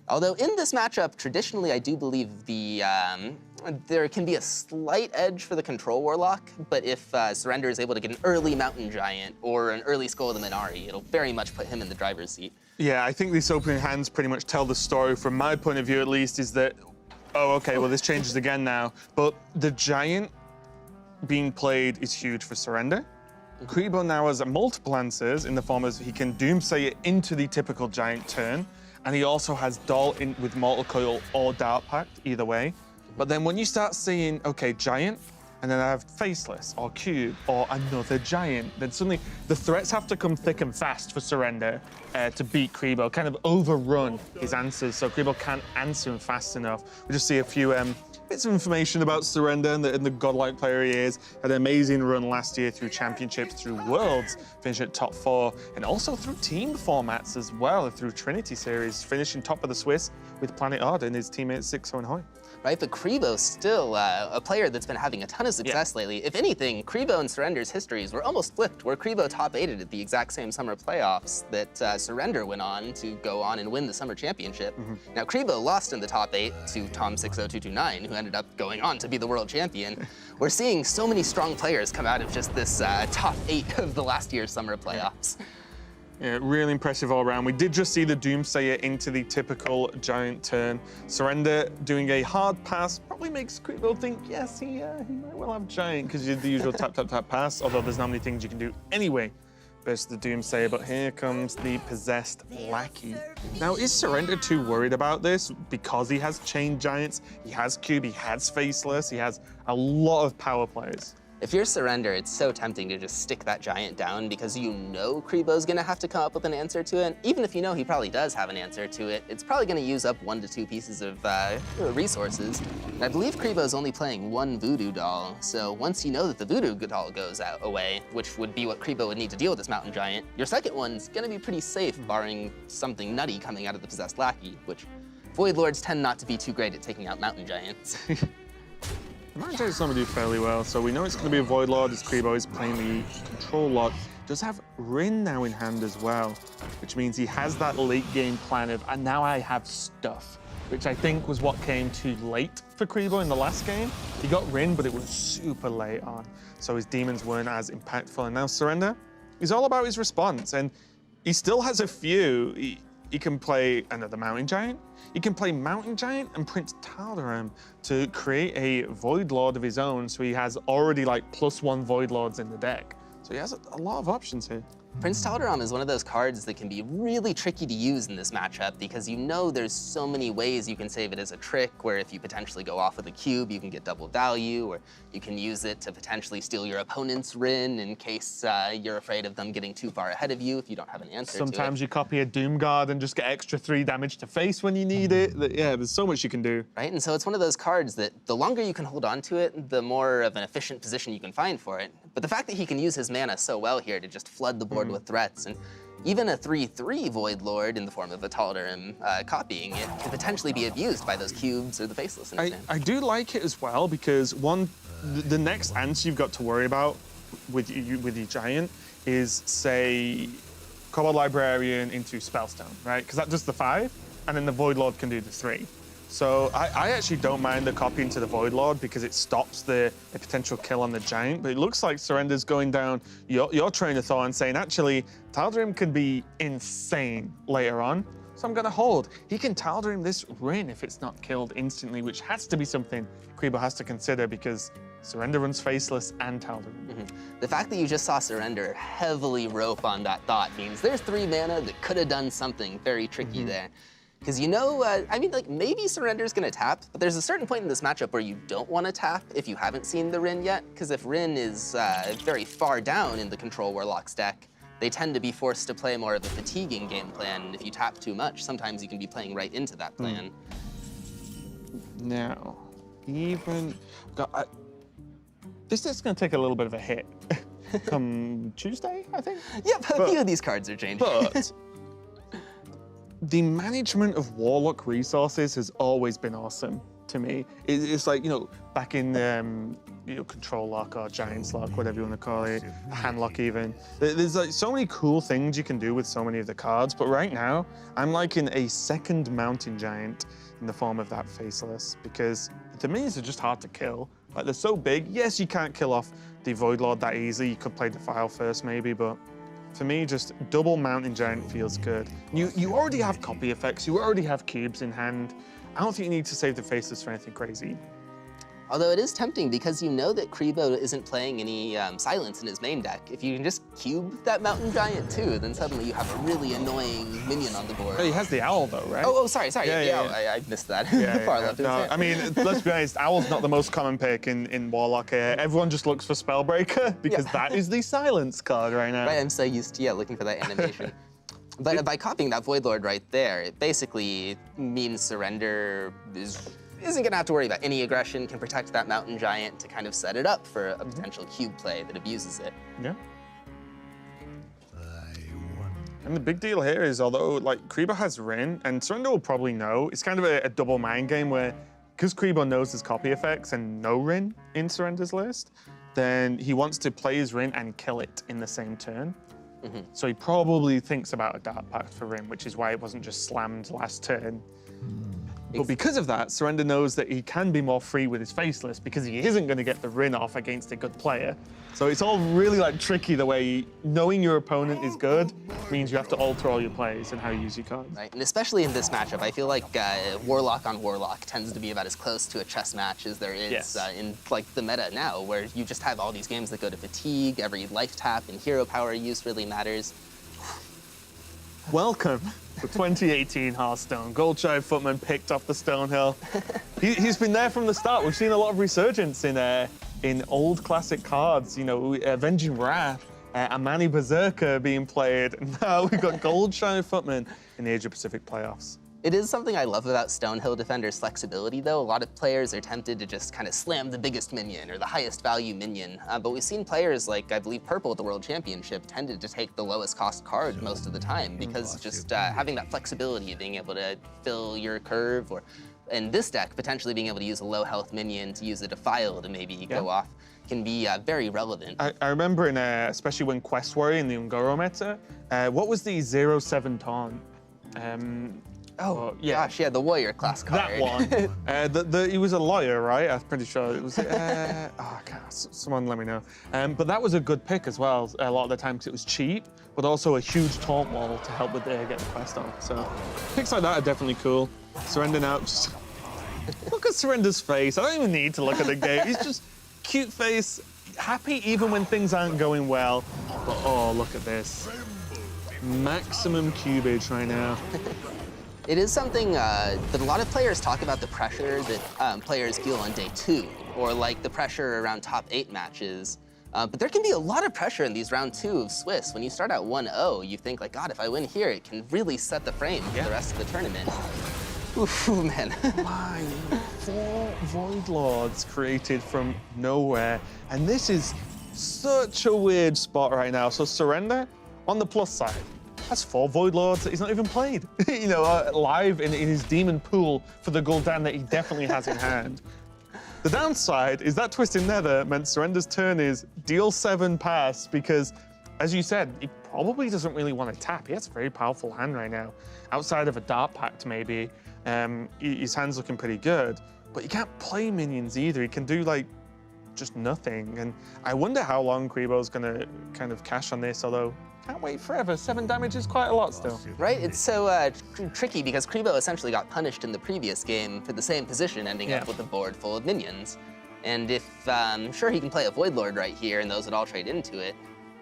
Although in this matchup, traditionally, I do believe there can be a slight edge for the Control Warlock, but if Surrender is able to get an early Mountain Giant or an early Skull of the Minari, it'll very much put him in the driver's seat. Yeah, I think these opening hands pretty much tell the story, from my point of view at least, is that, oh, okay, well, this changes again now, but the Giant being played is huge for Surrender. Kribo now has multiple answers in the form of he can Doomsay it into the typical Giant turn, and he also has Doll in with Mortal Coil or Dark Pact, either way. But then when you start seeing, okay, Giant, and then I have Faceless, or Cube, or another Giant, then suddenly the threats have to come thick and fast for Surrender to beat Kribo, kind of overrun his answers, so Kribo can't answer him fast enough. We just see a few bits of information about Surrender and the godlike player he is. Had an amazing run last year through championships, through Worlds, finishing at top 4, and also through team formats as well, through Trinity Series, finishing top of the Swiss with Planet Odd and his teammate Sixo and Hoy. Right, but Kribo's still a player that's been having a ton of success lately. If anything, Kribo and Surrender's histories were almost flipped, where Kribo top-8'd at the exact same summer playoffs that Surrender went on to go on and win the summer championship. Now, Kribo lost in the top 8 to Tom60229, who ended up going on to be the world champion. We're seeing so many strong players come out of just this top 8 of the last year's summer playoffs. Yeah, really impressive all around. We did just see the Doomsayer into the typical Giant turn. Surrender doing a hard pass probably makes Kribo think, yes, he might well have Giant, because you do the usual tap, tap, tap pass, although there's not many things you can do anyway versus the Doomsayer. But here comes the Possessed Lackey. Now, is Surrender too worried about this? Because he has Chain Giants, he has Cube, he has Faceless, he has a lot of power plays. If you're Surrender, it's so tempting to just stick that Giant down because you know Kribo's gonna have to come up with an answer to it. Even if you know he probably does have an answer to it, it's probably gonna use up 1 to 2 pieces of resources. And I believe Kribo's only playing 1 Voodoo Doll, so once you know that the Voodoo Doll goes away, which would be what Kribo would need to deal with this Mountain Giant, your second one's gonna be pretty safe, barring something nutty coming out of the Possessed Lackey, which Void Lords tend not to be too great at taking out Mountain Giants. Mountain Giant's going to do fairly well, so we know it's going to be a Void Lord as Kribo is playing the Control Lock. Does have Rin now in hand as well, which means he has that late game plan of, and now I have stuff, which I think was what came too late for Kribo in the last game. He got Rin, but it was super late on, so his demons weren't as impactful. And now Surrender is all about his response, and he still has a few. He can play another Mountain Giant. He can play Mountain Giant and Prince Tal'Daram to create a Void Lord of his own, so he has already like +1 Void Lords in the deck. So he has a lot of options here. Prince Tal'Daram is one of those cards that can be really tricky to use in this matchup because you know there's so many ways you can save it as a trick, where if you potentially go off with a cube, you can get double value, or you can use it to potentially steal your opponent's Rin in case you're afraid of them getting too far ahead of you if you don't have an answer Sometimes to it. you copy a Doom Guard and just get extra 3 damage to face when you need it. Yeah, there's so much you can do. Right, and so it's one of those cards that the longer you can hold on to it, the more of an efficient position you can find for it. But the fact that he can use his mana so well here to just flood the board with threats, and even a 3/3 Void Lord in the form of a Tal'Daram copying it can potentially be abused by those cubes or the Faceless in his hand. I do like it as well because the next answer you've got to worry about with your Giant is, say, Kobold Librarian into Spellstone, right? Because that does the 5, and then the Void Lord can do the 3. So I actually don't mind the copy into the Void Lord because it stops the potential kill on the Giant, but it looks like Surrender's going down your train of thought and saying, actually, Tal'Daram could be insane later on, so I'm gonna hold. He can Tal'Darim this Rin if it's not killed instantly, which has to be something Kribo has to consider because Surrender runs Faceless and Tal'Darim. The fact that you just saw Surrender heavily rope on that thought means there's 3 mana that could have done something very tricky there. Because you know, I mean, like maybe Surrender's gonna tap, but there's a certain point in this matchup where you don't want to tap if you haven't seen the Rin yet. Because if Rin is very far down in the Control Warlock's deck, they tend to be forced to play more of a fatiguing game plan. And if you tap too much, sometimes you can be playing right into that plan. Now, this is going to take a little bit of a hit come Tuesday, I think. Yep, a few of these cards are changing. But the management of Warlock resources has always been awesome to me. It's like, you know, back in Control Lock or Giant's Lock, whatever you want to call it, Hand Lock even. There's like so many cool things you can do with so many of the cards, but right now, I'm liking a second Mountain Giant in the form of that Faceless, because the minions are just hard to kill. Like, they're so big. Yes, you can't kill off the Void Lord that easily. You could play Defile first maybe, but for me, just double Mountain Giant feels good. You already have copy effects. You already have cubes in hand. I don't think you need to save the Faceless for anything crazy. Although it is tempting because you know that Kribo isn't playing any silence in his main deck. If you can just cube that Mountain Giant too, then suddenly you have a really annoying minion on the board. Oh, he has the Owl though, right? Oh, sorry. Yeah. I missed that. Yeah, Far left. no, I mean, let's be honest, Owl's not the most common pick in Warlock here. Everyone just looks for Spellbreaker because that is the silence card right now. Right, I'm so used to looking for that animation. But by copying that Void Lord right there, it basically means Surrender isn't gonna have to worry about any aggression, can protect that Mountain Giant to kind of set it up for a potential cube play that abuses it. Yeah. And the big deal here is, although like Kribo has Rin, and Surrender will probably know, it's kind of a double mind game where, because Kribo knows his copy effects and no Rin in Surrender's list, then he wants to play his Rin and kill it in the same turn. So he probably thinks about a Dark Pact for Rin, which is why it wasn't just slammed last turn. But because of that, Surrender knows that he can be more free with his Faceless because he isn't going to get the Rin off against a good player. So it's all really like tricky the way knowing your opponent is good means you have to alter all your plays and how you use your cards. Right, and especially in this matchup, I feel like Warlock on Warlock tends to be about as close to a chess match as there is in like the meta now, where you just have all these games that go to fatigue, every life tap and hero power use really matters. Welcome to 2018 Hearthstone. Goldshire Footman picked off the Stonehill. He's been there from the start. We've seen a lot of resurgence in old classic cards. You know, Avenging Wrath, Amani Berserker being played. And now we've got Goldshire Footman in the Asia Pacific playoffs. It is something I love about Stonehill Defender's flexibility, though. A lot of players are tempted to just kind of slam the biggest minion or the highest value minion. But we've seen players like, I believe, Purple at the World Championship tended to take the lowest cost card most of the time because just having that flexibility of being able to fill your curve, or in this deck, potentially being able to use a low health minion to use a Defile to maybe go off can be very relevant. I remember, especially when Quest Warrior in the Ungoro meta, what was the 0-7 taunt? Gosh, yeah, the Warrior class card. That one. He was a lawyer, right? I'm pretty sure it was. Someone let me know. But that was a good pick as well. A lot of the time because it was cheap, but also a huge taunt wall to help with get the quest off. So picks like that are definitely cool. Surrender now. Just look at Surrender's face. I don't even need to look at the game. He's just cute face, happy even when things aren't going well. But oh, look at this. Maximum cubage right now. It is something that a lot of players talk about, the pressure that players feel on day 2, or like the pressure around top 8 matches. But there can be a lot of pressure in these round 2 of Swiss. When you start out 1-0, you think like, God, if I win here, it can really set the frame for the rest of the tournament. Oof, man. 4 Void Lords created from nowhere. And this is such a weird spot right now. So Surrender, on the plus side, that's 4 Void Lords that he's not even played. You know, live in his demon pool for the Gul'dan that he definitely has in hand. The downside is that Twisted Nether meant Surrender's turn is deal 7 pass because, as you said, he probably doesn't really want to tap. He has a very powerful hand right now. Outside of a Dark Pact, maybe, his hand's looking pretty good, but he can't play minions either. He can do, like, just nothing. And I wonder how long Kribo's going to kind of cash on this, although Can't wait forever. 7 damage is quite a lot still. Right? It's so tricky because Kribo essentially got punished in the previous game for the same position, ending up with a board full of minions. And if, sure, he can play a Void Lord right here, and those would all trade into it.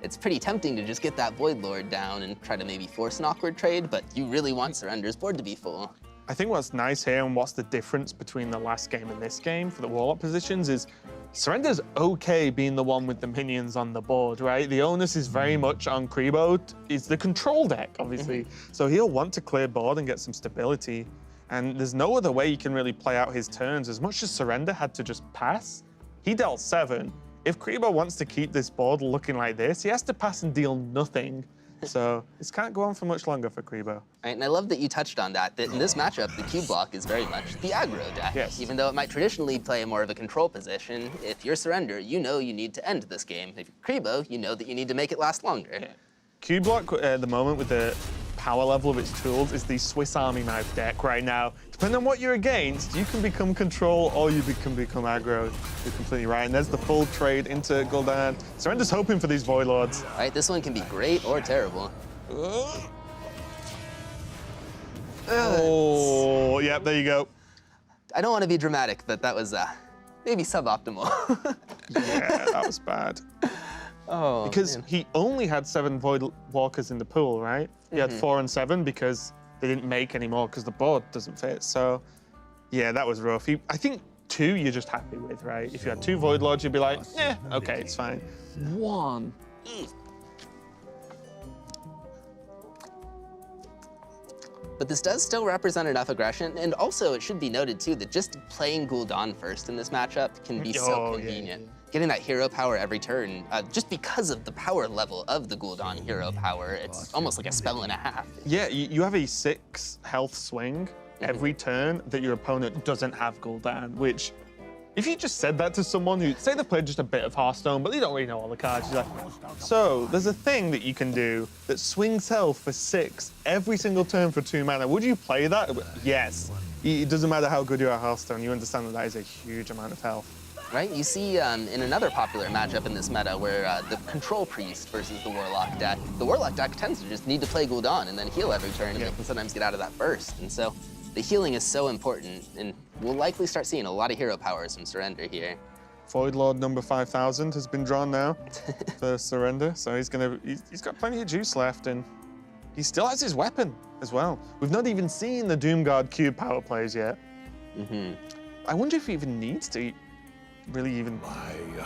It's pretty tempting to just get that Void Lord down and try to maybe force an awkward trade, but you really want Surrender's board to be full. I think what's nice here and what's the difference between the last game and this game for the Warlock positions is Surrender's okay being the one with the minions on the board, right? The onus is very much on Kribo. It's the control deck, obviously. So he'll want to clear board and get some stability. And there's no other way he can really play out his turns. As much as Surrender had to just pass, he dealt 7. If Kribo wants to keep this board looking like this, he has to pass and deal nothing. So this can't go on for much longer for Kribo. Right, and I love that you touched on that in this matchup, the Cubelock is very much the aggro deck. Yes. Even though it might traditionally play more of a control position, if you're Surrender, you know you need to end this game. If you're Kribo, you know that you need to make it last longer. Yeah. Cubelock at the moment with the power level of its tools is the Swiss Army knife deck right now. Depending on what you're against, you can become control or you can become aggro. You're completely right. And there's the full trade into Gul'dan. Surrender's hoping for these Void Lords. Right, this one can be great or terrible. Oh, yep, there you go. I don't want to be dramatic, but that was maybe suboptimal. Yeah, that was bad. Oh, because man. he only had 7 Void Walkers in the pool, right? He had 4 and 7 because they didn't make any more because the board doesn't fit. So, yeah, that was rough. I think 2 you're just happy with, right? If you had 2 Void Lords, you'd be like, yeah, okay, it's fine. 1. But this does still represent enough aggression, and also it should be noted too that just playing Gul'dan first in this matchup can be so convenient. Yeah. Getting that hero power every turn, just because of the power level of the Gul'dan hero power, it's almost like a spell and a half. Yeah, you have a 6 health swing every turn that your opponent doesn't have Gul'dan, which, if you just said that to someone who, say they played just a bit of Hearthstone, but they don't really know all the cards, you're like, so there's a thing that you can do that swings health for 6 every single turn for 2 mana. Would you play that? Yes. It doesn't matter how good you are at Hearthstone, you understand that that is a huge amount of health. Right, you see in another popular matchup in this meta where the Control Priest versus the Warlock deck, the Warlock deck tends to just need to play Gul'dan and then heal every turn, and they can sometimes get out of that burst. And so the healing is so important, and we'll likely start seeing a lot of hero powers from Surrender here. Void Lord number 5000 has been drawn now for Surrender, so he's got plenty of juice left, and he still has his weapon as well. We've not even seen the Doomguard Cube power plays yet. I wonder if he even needs to really even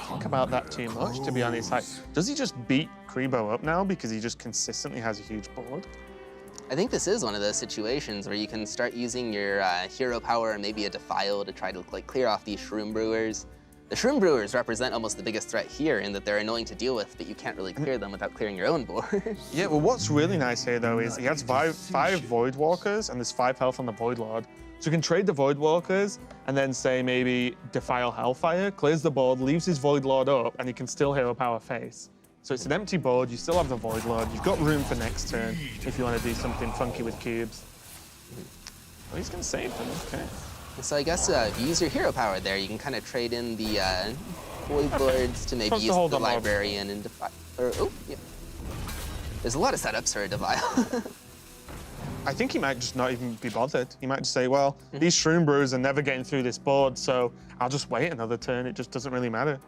think about that too much, to be honest. Like, does he just beat Kribo up now because he just consistently has a huge board? I think this is one of those situations where you can start using your hero power and maybe a Defile to try to clear off these Shroom Brewers. The Shroom Brewers represent almost the biggest threat here in that they're annoying to deal with, but you can't really clear them without clearing your own board. Yeah, well, what's really nice here, though, is he has five Void Walkers, and there's 5 health on the Void Lord. So you can trade the Void Walkers, and then say maybe Defile Hellfire, clears the board, leaves his Void Lord up, and he can still hero power face. So it's an empty board, you still have the Void Lord, you've got room for next turn if you want to do something funky with cubes. Oh, he's going to save them, okay. So I guess if you use your hero power there, you can kind of trade in the Void Lords to maybe use the Librarian and Defile. Oh, yeah. There's a lot of setups for a Defile. I think he might just not even be bothered. He might just say, well, these Shroom Brewers are never getting through this board, so I'll just wait another turn. It just doesn't really matter.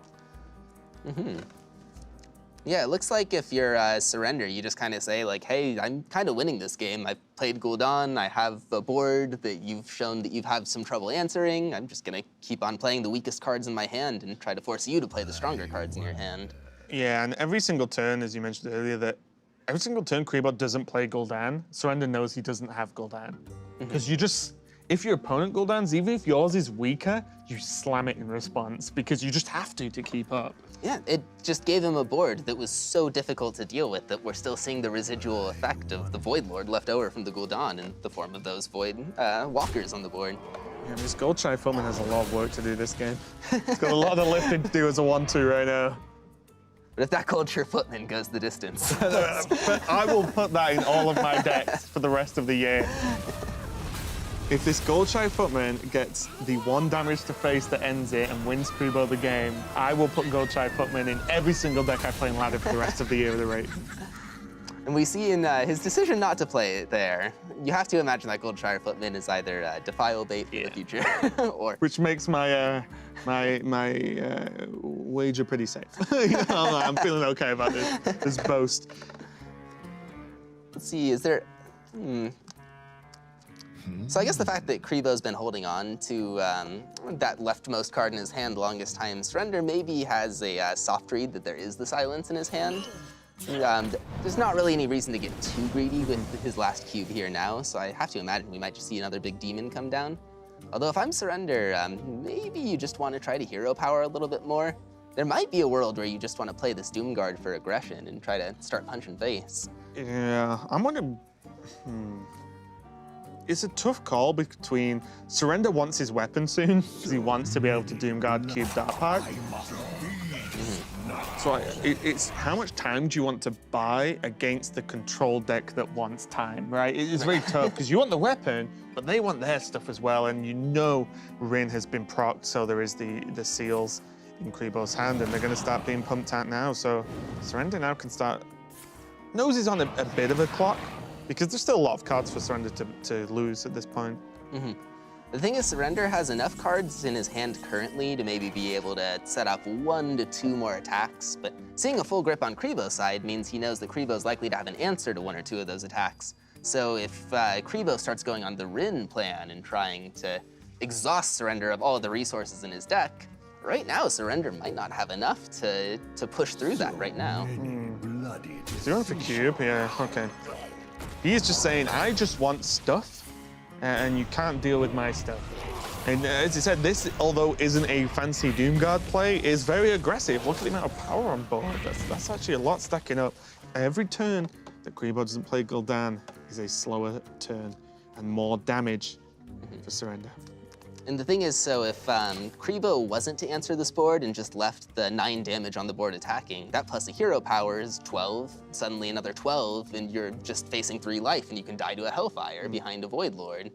Yeah, it looks like if you're Surrender, you just kind of say, like, hey, I'm kind of winning this game. I've played Gul'dan. I have a board that you've shown that you've had some trouble answering. I'm just going to keep on playing the weakest cards in my hand and try to force you to play the stronger cards in your hand. Yeah, and every single turn, as you mentioned earlier, that every single turn Kribo doesn't play Gul'dan, Surrender knows he doesn't have Gul'dan. Because you just, if your opponent Gul'dan's, even if yours is weaker, you slam it in response because you just have to keep up. Yeah, it just gave him a board that was so difficult to deal with that we're still seeing the residual effect of the Void Lord left over from the Gul'dan in the form of those Void Walkers on the board. Yeah, this Goldshy Footman has a lot of work to do this game. He's got a lot of lifting to do as a 1-2 right now. But if that Culture Footman goes the distance. But I will put that in all of my decks for the rest of the year. If this Goldshy Footman gets the 1 damage to face that ends it and wins Kribo the game, I will put Goldshy Footman in every single deck I play in Ladder for the rest of the year with a rate. And we see in his decision not to play it there, you have to imagine that Goldshire Footman is either defile bait for the future, or... Which makes my wager pretty safe. I'm feeling okay about this boast. Let's see, is there... So I guess the fact that Kribo's been holding on to that leftmost card in his hand the longest time, Surrender maybe has a soft read that there is the silence in his hand. There's not really any reason to get too greedy with his last cube here now, so I have to imagine we might just see another big demon come down. Although if I'm Surrender, maybe you just want to try to hero power a little bit more. There might be a world where you just want to play this Doom Guard for aggression and try to start punching face. Yeah, I'm gonna... It's a tough call between Surrender wants his weapon soon, because he wants to be able to Doom Guard Cube Dark Pack. So it's how much time do you want to buy against the control deck that wants time, right? It's very tough, because you want the weapon, but they want their stuff as well, and you know Rin has been procced, so there is the seals in Kribo's hand, and they're going to start being pumped out now, so Surrender now can start... Knows he's on a bit of a clock, because there's still a lot of cards for Surrender to lose at this point. The thing is, Surrender has enough cards in his hand currently to maybe be able to set up 1 to 2 more attacks, but seeing a full grip on Kribo's side means he knows that Kribo's likely to have an answer to 1 or 2 of those attacks. So if Kribo starts going on the Rin plan and trying to exhaust Surrender of all of the resources in his deck, right now Surrender might not have enough to push through that right now. Is he on for cube? Yeah, okay. He's just saying, I just want stuff, and you can't deal with my stuff. And as he said, this, although isn't a fancy Doomguard play, is very aggressive. Look at the amount of power on board. That's actually a lot stacking up. Every turn that Kribo doesn't play Gul'dan is a slower turn and more damage for Surrender. And the thing is, so if Kribo wasn't to answer this board and just left the 9 damage on the board attacking, that plus a hero power is 12, suddenly another 12, and you're just facing 3 life, and you can die to a Hellfire behind a Void Lord.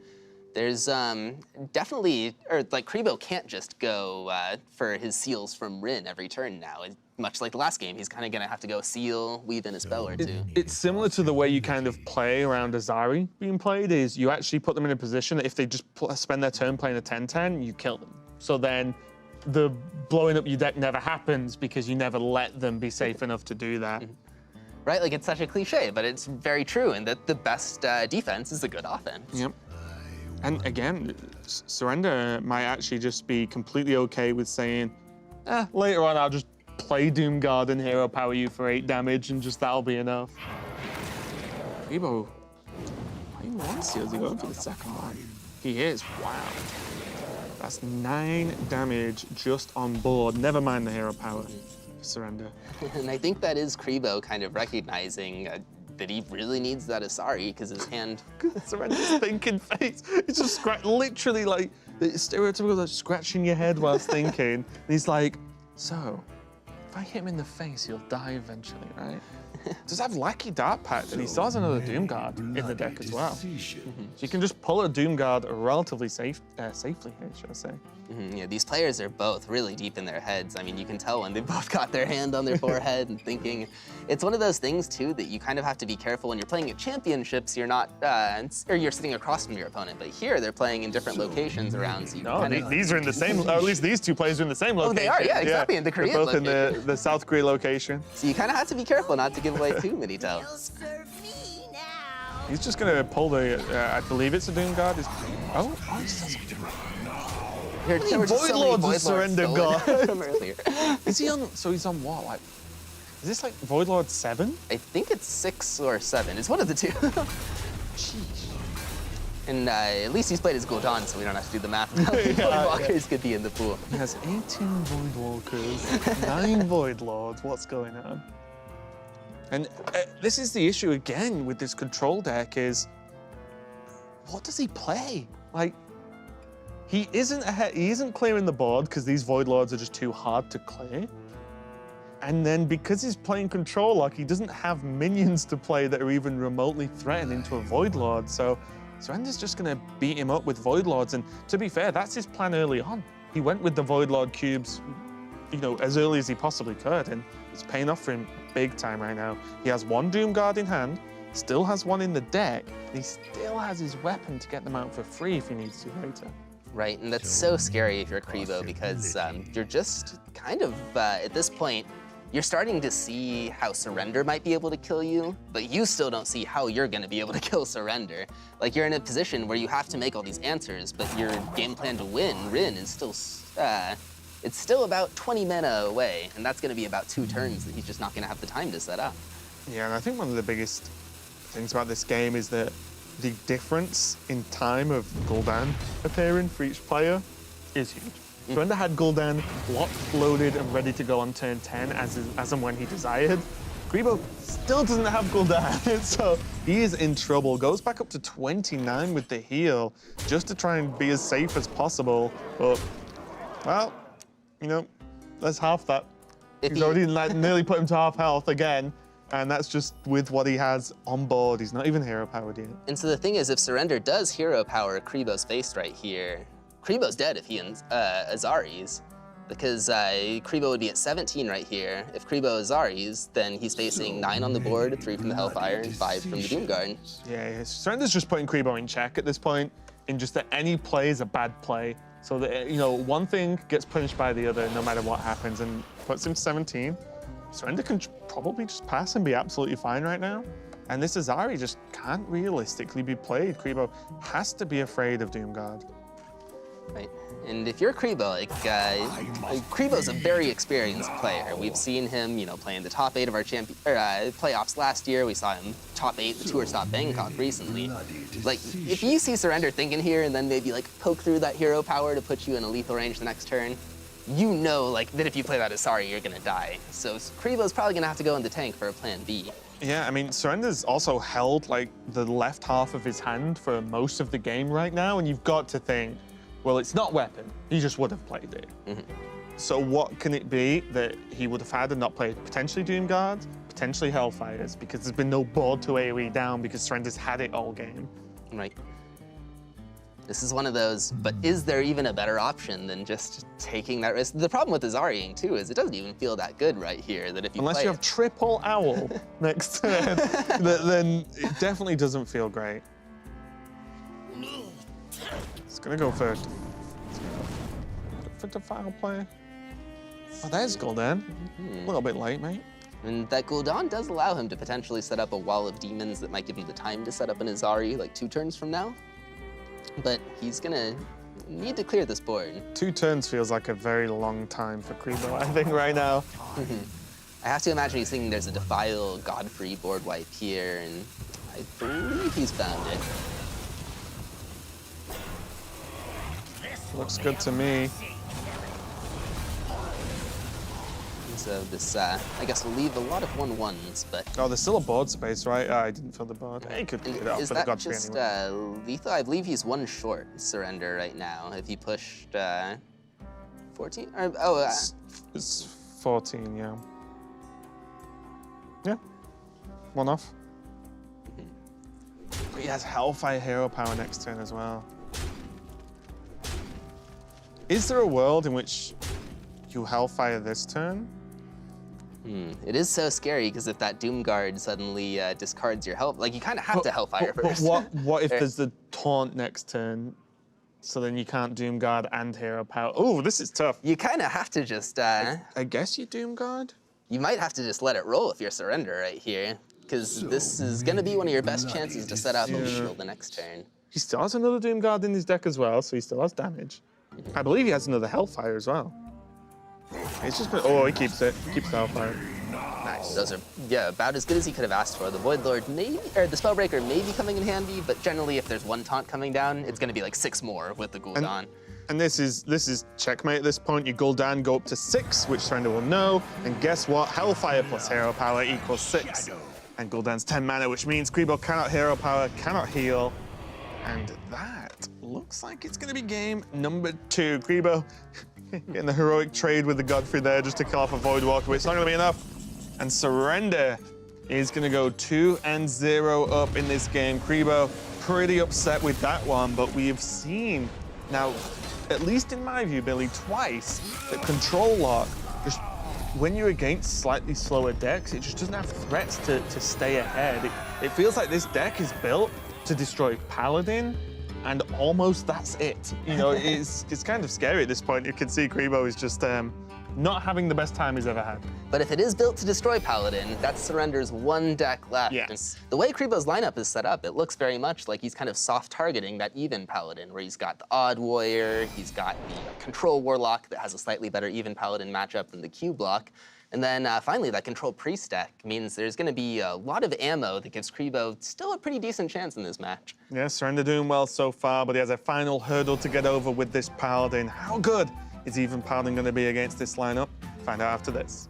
There's definitely, or like Kribo can't just go for his seals from Rin every turn now. Much like the last game, he's kind of gonna have to go seal, weave in a spell or 2. It's similar to the way you kind of play around Azari being played, is you actually put them in a position that if they just spend their turn playing a 10-10, you kill them. So then the blowing up your deck never happens because you never let them be safe enough to do that. Right, like it's such a cliche, but it's very true, and that the best defense is a good offense. Yep. And again, Surrender might actually just be completely okay with saying, later on I'll just play Doomguard and hero power you for 8 damage and just that'll be enough. Kribo, playing 1 seals, he going for the second one. He is, wow. That's 9 damage just on board, never mind the hero power for Surrender. And I think that is Kribo kind of recognizing that he really needs that Asari, because his hand... Surrender's thinking face. It's just literally like, it's stereotypical, like scratching your head whilst thinking. And he's like, so, if I hit him in the face, he'll die eventually, right? Does have Lackey Dark Pact, and he still has another Doomguard in the deck as well. So you can just pull a Doomguard relatively safely here, should I say. Yeah, these players are both really deep in their heads. I mean, you can tell when they both got their hand on their forehead and thinking. It's one of those things, too, that you kind of have to be careful when you're playing at championships. You're not, or you're sitting across from your opponent. But here, they're playing in different locations around. So you these are in the same, or at least these 2 players are in the same location. Oh, they are, yeah, exactly, in the Korean location. They're both in the South Korea location. So you kind of have to be careful not to give away too many tells. He's just going to pull the, I believe it's a Doomguard. Oh, he just has a Void Lord's a Surrender God. From earlier. Is he on, so he's on what, like, is this like Void Lord 7? I think it's 6 or 7. It's one of the 2. Jeez. And at least he's played his Gul'dan, so we don't have to do the math. Voidwalkers could be in the pool. He has 18 Voidwalkers, 9 Void Lords. What's going on? And this is the issue again with this control deck is, what does he play? Like, he isn't clearing the board because these Void Lords are just too hard to clear. And then because he's playing Control Lock, he doesn't have minions to play that are even remotely threatening to a Void Lord. So Surrender's just gonna beat him up with Void Lords. And to be fair, that's his plan early on. He went with the Void Lord cubes, you know, as early as he possibly could. And It's paying off for him big time right now. He has one Doom Guard in hand, still has one in the deck, and he still has his weapon to get them out for free if he needs to later. Right, and that's so scary if you're Kribo because you're just kind of, at this point, you're starting to see how Surrender might be able to kill you, but you still don't see how you're gonna be able to kill Surrender. Like, you're in a position where you have to make all these answers, but your game plan to win, Rin, is still, it's still about 20 mana away, and that's gonna be about 2 turns that he's just not gonna have the time to set up. Yeah, and I think one of the biggest things about this game is that the difference in time of Gul'dan appearing for each player is huge. Surrender had Gul'dan locked, loaded, and ready to go on turn 10 as and when he desired. Kribo still doesn't have Gul'dan, so he is in trouble. Goes back up to 29 with the heal just to try and be as safe as possible. But, well, you know, that's half that. He's already nearly put him to half health again. And that's just with what he has on board. He's not even hero powered yet. And so the thing is, if Surrender does hero power Kribo's face right here, Kribo's dead if he Azari's, because Kribo would be at 17 right here. If Kribo Azari's, then he's facing 9 on the board, 3 from the Hellfire, and 5 from the Doomguard. Yeah, Surrender's just putting Kribo in check at this point, in just that any play is a bad play. So that, you know, one thing gets punished by the other no matter what happens, and puts him 17. Surrender can probably just pass and be absolutely fine right now. And this Azari just can't realistically be played. Kribo has to be afraid of Doomguard. Right, and if you're Kribo, Kribo's a very experienced player. We've seen him, you know, playing the top 8 of our playoffs last year. We saw him top 8 the Tour Stop Bangkok recently. Like, if you see Surrender thinking here and then maybe like poke through that hero power to put you in a lethal range the next turn, you know, like, that if you play that Asari, you're gonna die. So Kribo's probably gonna have to go in the tank for a plan B. Yeah, I mean, Surrender's also held, like, the left half of his hand for most of the game right now, and you've got to think, well, it's not weapon. He just would have played it. So what can it be that he would have had and not played? Potentially Doomguards, potentially Hellfires, because there's been no board to AoE down because Surrender's had it all game. Right. This is one of those, but is there even a better option than just taking that risk? The problem with Azariing, too, is it doesn't even feel that good right here, that if you Unless you have triple owl next turn, then it definitely doesn't feel great. It's gonna go for the final play. Oh, there's Gul'dan. A little bit late, mate. And that Gul'dan does allow him to potentially set up a wall of demons that might give him the time to set up an Azari like 2 turns from now. But he's gonna need to clear this board. 2 turns feels like a very long time for Kribo, I think, right now. I have to imagine he's thinking there's a Defile Godfrey board wipe here, and I believe he's found it. Looks good to me. So this, I guess, will leave a lot of 1/1s, but... Oh, there's still a board space, right? Oh, I didn't fill the board. He could pick it up for the Godfrey anyway. Is that just lethal? I believe he's 1 short Surrender right now. If he pushed 14? Or, It's 14, yeah. Yeah, 1 off. But he has Hellfire hero power next turn as well. Is there a world in which you Hellfire this turn? It is so scary, because if that Doomguard suddenly discards your health, like, you kind of have to Hellfire first. But what if there's the taunt next turn, so then you can't Doomguard and hero power? Oh, this is tough. You kind of have to just... I guess you Doomguard? You might have to just let it roll if you're Surrender right here, because this is going to be one of your best chances to set up a shield the next turn. He still has another Doomguard in his deck as well, so he still has damage. I believe he has another Hellfire as well. He's just gonna, oh, he keeps it. He keeps the Hellfire. Nice. Those are, yeah, about as good as he could have asked for. The Void Lord may, or the Spellbreaker may be coming in handy, but generally if there's 1 taunt coming down, it's gonna be like 6 more with the Gul'dan. And this is checkmate at this point. Your Gul'dan go up to 6, which Surrender will know. And guess what? Hellfire plus hero power equals 6. And Gul'dan's 10 mana, which means Kribo cannot hero power, cannot heal. And that looks like it's gonna be game number 2. Kribo getting the heroic trade with the Godfrey there just to kill off a Voidwalker, but it's not gonna be enough. And Surrender is gonna go 2-0 up in this game. Kribo pretty upset with that one, but we've seen now, at least in my view, Billy, twice that Control Lock just when you're against slightly slower decks, it just doesn't have threats to stay ahead. It feels like this deck is built to destroy Paladin, and almost that's it. You know, it's kind of scary at this point. You can see Kribo is just not having the best time he's ever had. But if it is built to destroy Paladin, that surrenders one deck left. Yes. And the way Kribo's lineup is set up, it looks very much like he's kind of soft targeting that even Paladin, where he's got the Odd Warrior, he's got the Control Warlock that has a slightly better even Paladin matchup than the Cubelock. And then finally, that Control Priest deck means there's going to be a lot of ammo that gives Kribo still a pretty decent chance in this match. Yeah, Surrender doing well so far, but he has a final hurdle to get over with this Paladin. How good is even Paladin going to be against this lineup? Find out after this.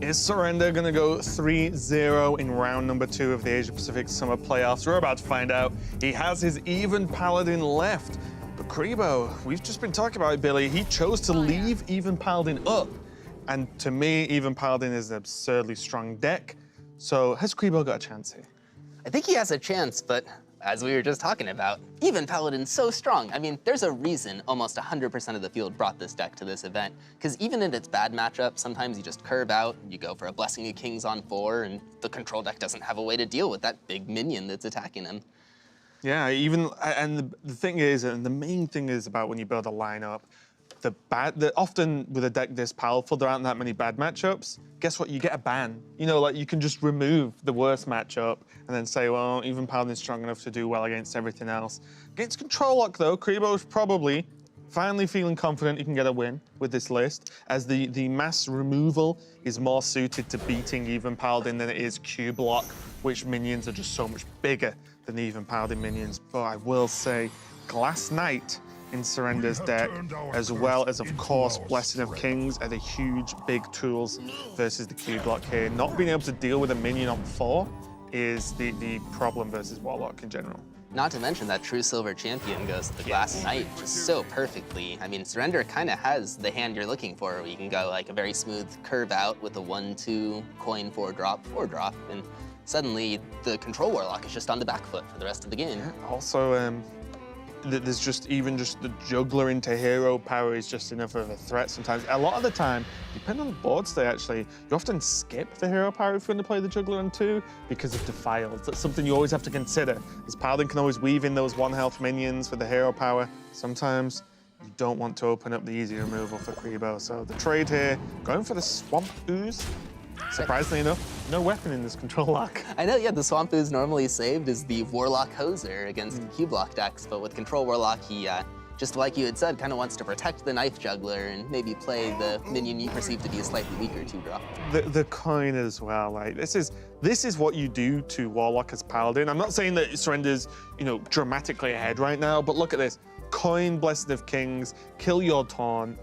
Is Surrender going to go 3-0 in round number 2 of the Asia Pacific Summer Playoffs? We're about to find out. He has his even Paladin left. But Kribo, we've just been talking about it, Billy. He chose to leave even Paladin up. And to me, even Paladin is an absurdly strong deck. So has Kribo got a chance here? I think he has a chance, but as we were just talking about, even Paladin's so strong. I mean, there's a reason almost 100% of the field brought this deck to this event, because even in its bad matchup, sometimes you just curve out, you go for a Blessing of Kings on 4, and the control deck doesn't have a way to deal with that big minion that's attacking him. Yeah, and the thing is, and the main thing is about when you build a lineup, often with a deck this powerful, there aren't that many bad matchups. Guess what? You get a ban. You know, like you can just remove the worst matchup and then say, well, even Paladin's strong enough to do well against everything else. Against Control Lock, though, Kribo's probably finally feeling confident he can get a win with this list, as the mass removal is more suited to beating even Paladin than it is Cubelock, which minions are just so much bigger than even Paladin minions. But I will say, Glass Knight in Surrender's deck, as well as, of course, Blessing of Kings, are the huge, big tools versus the Cubelock here. Not being able to deal with a minion on 4 is the problem versus Warlock in general. Not to mention that True Silver Champion goes to the Glass Knight just so perfectly. I mean, Surrender kind of has the hand you're looking for, where you can go like a very smooth curve out with a 1/2 coin 4-drop, 4-drop, and suddenly the Control Warlock is just on the back foot for the rest of the game. Also, there's just the juggler into hero power is just enough of a threat sometimes. A lot of the time, depending on the board state actually, you often skip the hero power if you're going to play the juggler on 2 because of defiles. That's something you always have to consider. As Paladin can always weave in those 1-health minions with the hero power. Sometimes you don't want to open up the easy removal for Kribo. So the trade here, going for the Swamp Ooze. Surprisingly enough, no weapon in this Control Lock. I know, yeah, the Swamp Ooze normally saved is the Warlock Hoser against Cubelock decks, but with Control Warlock, he, just like you had said, kind of wants to protect the Knife Juggler and maybe play the minion you perceive to be a slightly weaker 2-drop. The coin as well, like this is what you do to Warlock as Paladin. I'm not saying that Surrender's, dramatically ahead right now, but look at this. Coin, Blessing of Kings, kill your Taunt.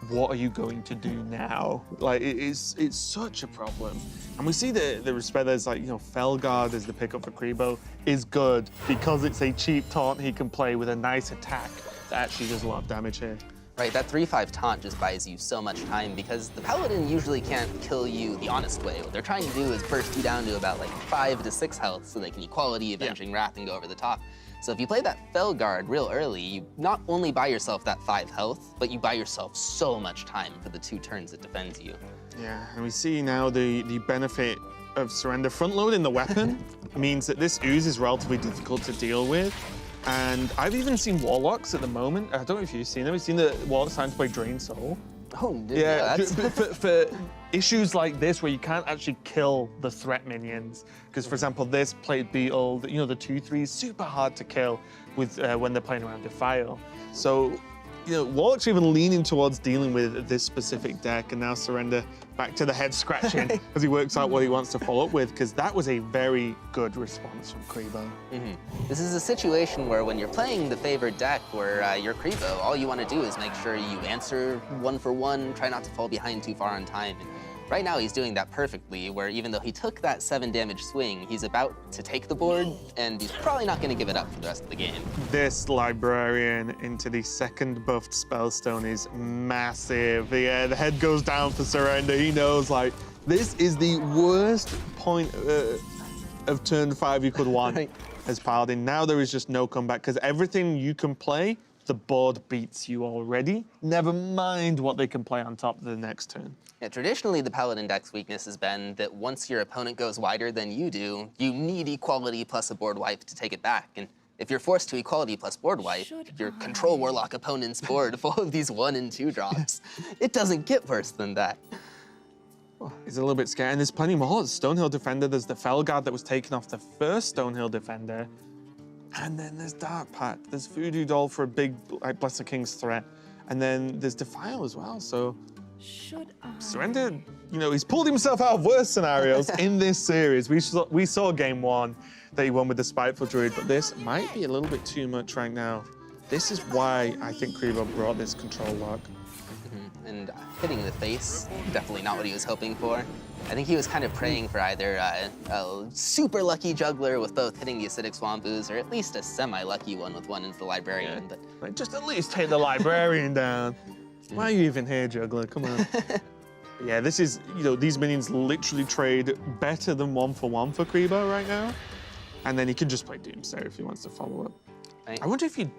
What are you going to do now? Like, it's such a problem. And we see the respect there's like, Felguard as the pickup for Kribo is good because it's a cheap taunt he can play with a nice attack that actually does a lot of damage here. Right, that 3/5 taunt just buys you so much time because the Paladin usually can't kill you the honest way. What they're trying to do is burst you down to about like 5 to 6 health so they can equality Avenging Wrath and go over the top. So if you play that Felguard real early, you not only buy yourself that 5 health, but you buy yourself so much time for the 2 turns it defends you. Yeah, and we see now the benefit of Surrender. Front-loading the weapon means that this ooze is relatively difficult to deal with. And I've even seen Warlocks at the moment. I don't know if you've seen them. We've seen the Warlocks time to play Drain Soul. Oh, yeah, for issues like this where you can't actually kill the threat minions. Because, for example, this Plated Beetle, the 2/3 is super hard to kill with when they're playing around Defile. So, Warlock's even leaning towards dealing with this specific deck, and now Surrender back to the head scratching as he works out what he wants to follow up with, because that was a very good response from Kribo. This is a situation where when you're playing the favored deck where you're Kribo, all you want to do is make sure you answer 1 for 1, try not to fall behind too far on time. And right now he's doing that perfectly, where even though he took that 7 damage swing, he's about to take the board, and he's probably not going to give it up for the rest of the game. This Librarian into the 2nd buffed Spellstone is massive. Yeah, the head goes down for Surrender. He knows, like, this is the worst point of turn 5 you could want as Paladin. Now there is just no comeback, because everything you can play, the board beats you already. Never mind what they can play on top of the next turn. Yeah, traditionally, the Paladin deck's weakness has been that once your opponent goes wider than you do, you need equality plus a board wipe to take it back. And if you're forced to equality plus board wipe, your Control Warlock opponent's board full of these 1 and 2 drops, it doesn't get worse than that. Oh, it's a little bit scary. And there's plenty more. Stonehill Defender, there's the Felguard that was taken off the first Stonehill Defender. And then there's Dark Pact. There's Voodoo Doll for a big Blessed King's threat. And then there's Defile as well. So Surrender, he's pulled himself out of worse scenarios in this series. We saw game 1 that he won with the Spiteful Druid, but this might be a little bit too much right now. This is why I think Kribo brought this Control Lock. And hitting the face, definitely not what he was hoping for. I think he was kind of praying for either a super lucky juggler with both hitting the Acidic Swamp Ooze, or at least a semi-lucky one with 1 into the Librarian. Yeah. But just at least take the Librarian down. Why are you even here, Juggler? Come on. Yeah, this is, these minions literally trade better than 1 for 1 for Kribo right now. And then he can just play Doomsayer if he wants to follow up. Right. I wonder if you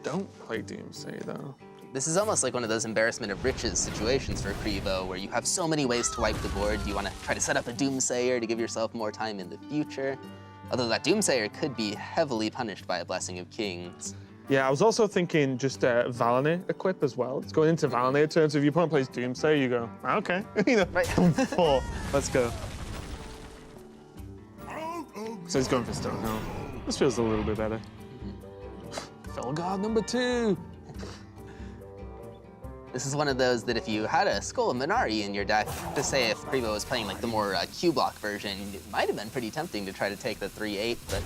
don't play Doomsayer, though. This is almost like one of those embarrassment of riches situations for Kribo, where you have so many ways to wipe the board. You want to try to set up a Doomsayer to give yourself more time in the future. Although that Doomsayer could be heavily punished by a Blessing of Kings. Yeah, I was also thinking just Valene equip as well. It's going into Valene turn, so if your opponent plays Doomsayer, you go, okay, you know, Right. 4, let's go. So he's going for Stonehill. This feels a little bit better. Felguard number 2. This is one of those that if you had a Skull of Minari in your deck, to say if Kribo was playing like the more Cubelock version, it might have been pretty tempting to try to take the 3/8, but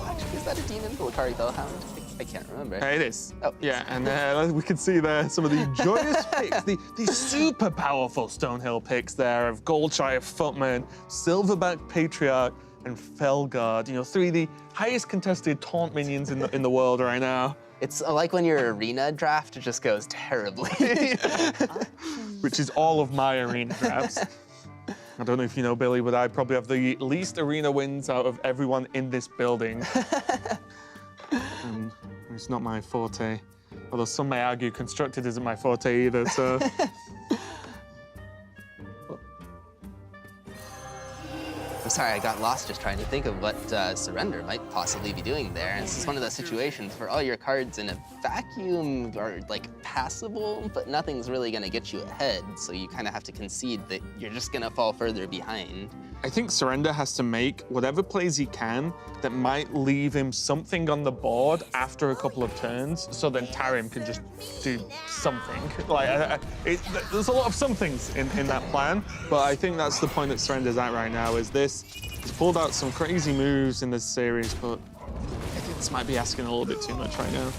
actually, is that a demon? The Lakari Bellhound? I can't remember. It is. Oh. Yeah, and we can see there some of the joyous picks, the super powerful Stonehill picks there of Goldshire Footman, Silverback Patriarch, and Felguard. You know, 3 of the highest contested taunt minions in the world right now. It's like when your arena draft just goes terribly. Which is all of my arena drafts. I don't know if you know, Billy, but I probably have the least arena wins out of everyone in this building. It's not my forte. Although some may argue constructed isn't my forte either, so. I'm sorry, I got lost just trying to think of what Surrender might possibly be doing there. And this is one of those situations where all your cards in a vacuum are like passable, but nothing's really gonna get you ahead. So you kind of have to concede that you're just gonna fall further behind. I think Surrender has to make whatever plays he can that might leave him something on the board after a couple of turns, so then Tarim can just do something. Like, there's a lot of somethings in that plan, but I think that's the point that Surrender's at right now, is this. He's pulled out some crazy moves in this series, but I think this might be asking a little bit too much right now.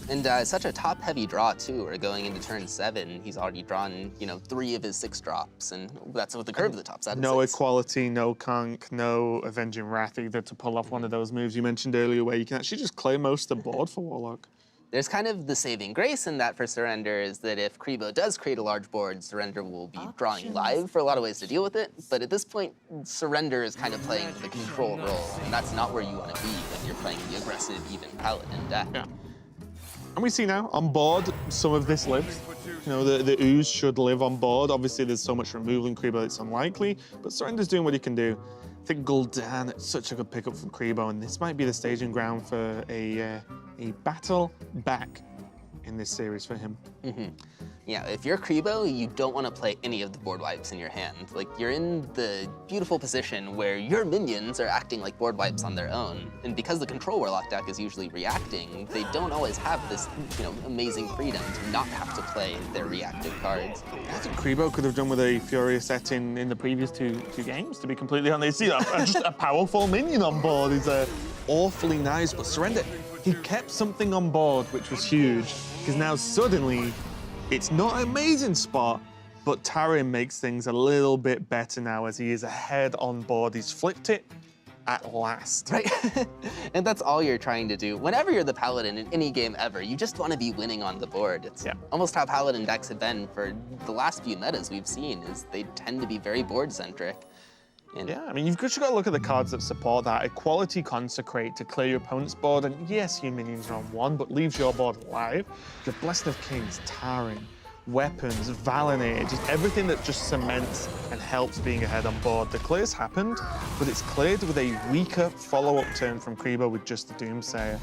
And such a top-heavy draw, too. We're going into turn 7. He's already drawn, 3 of his 6 drops, and that's with the curve of the top side. No Equality, no Conk, no Avenging Wrath either to pull off one of those moves you mentioned earlier where you can actually just clear most of the board for Warlock. There's kind of the saving grace in that for Surrender is that if Kribo does create a large board, Surrender will be drawing live for a lot of ways to deal with it. But at this point, Surrender is kind of playing the control role, and that's not where you want to be when you're playing the aggressive, even Paladin deck. Yeah. And we see now, on board, some of this lives. You know, the ooze should live on board. Obviously, there's so much removal in Kribo, it's unlikely, but Surrender's doing what he can do. I think Gul'dan, it's such a good pickup from Kribo, and this might be the staging ground for a battle back in this series for him. Yeah, if you're Kribo, you don't want to play any of the board wipes in your hand. Like, you're in the beautiful position where your minions are acting like board wipes on their own. And because the Control Warlock deck is usually reacting, they don't always have this, amazing freedom to not have to play their reactive cards. That's what Kribo could have done with a Furious set in the previous two games, to be completely honest. You know, just a powerful minion on board is awfully nice, but Surrender, he kept something on board, which was huge, because now suddenly, it's not an amazing spot, but Tarim makes things a little bit better now as he is ahead on board. He's flipped it at last. Right? And that's all you're trying to do. Whenever you're the Paladin in any game ever, you just want to be winning on the board. It's almost how Paladin decks have been for the last few metas we've seen, is they tend to be very board-centric. And yeah, I mean, you've just got to look at the cards that support that. Equality Consecrate to clear your opponent's board, and yes, your minions are on 1, but leaves your board alive. The Blessing of Kings, Tarim, Weapons, Valene, just everything that just cements and helps being ahead on board. The clear's happened, but it's cleared with a weaker follow-up turn from Kribo with just the Doomsayer.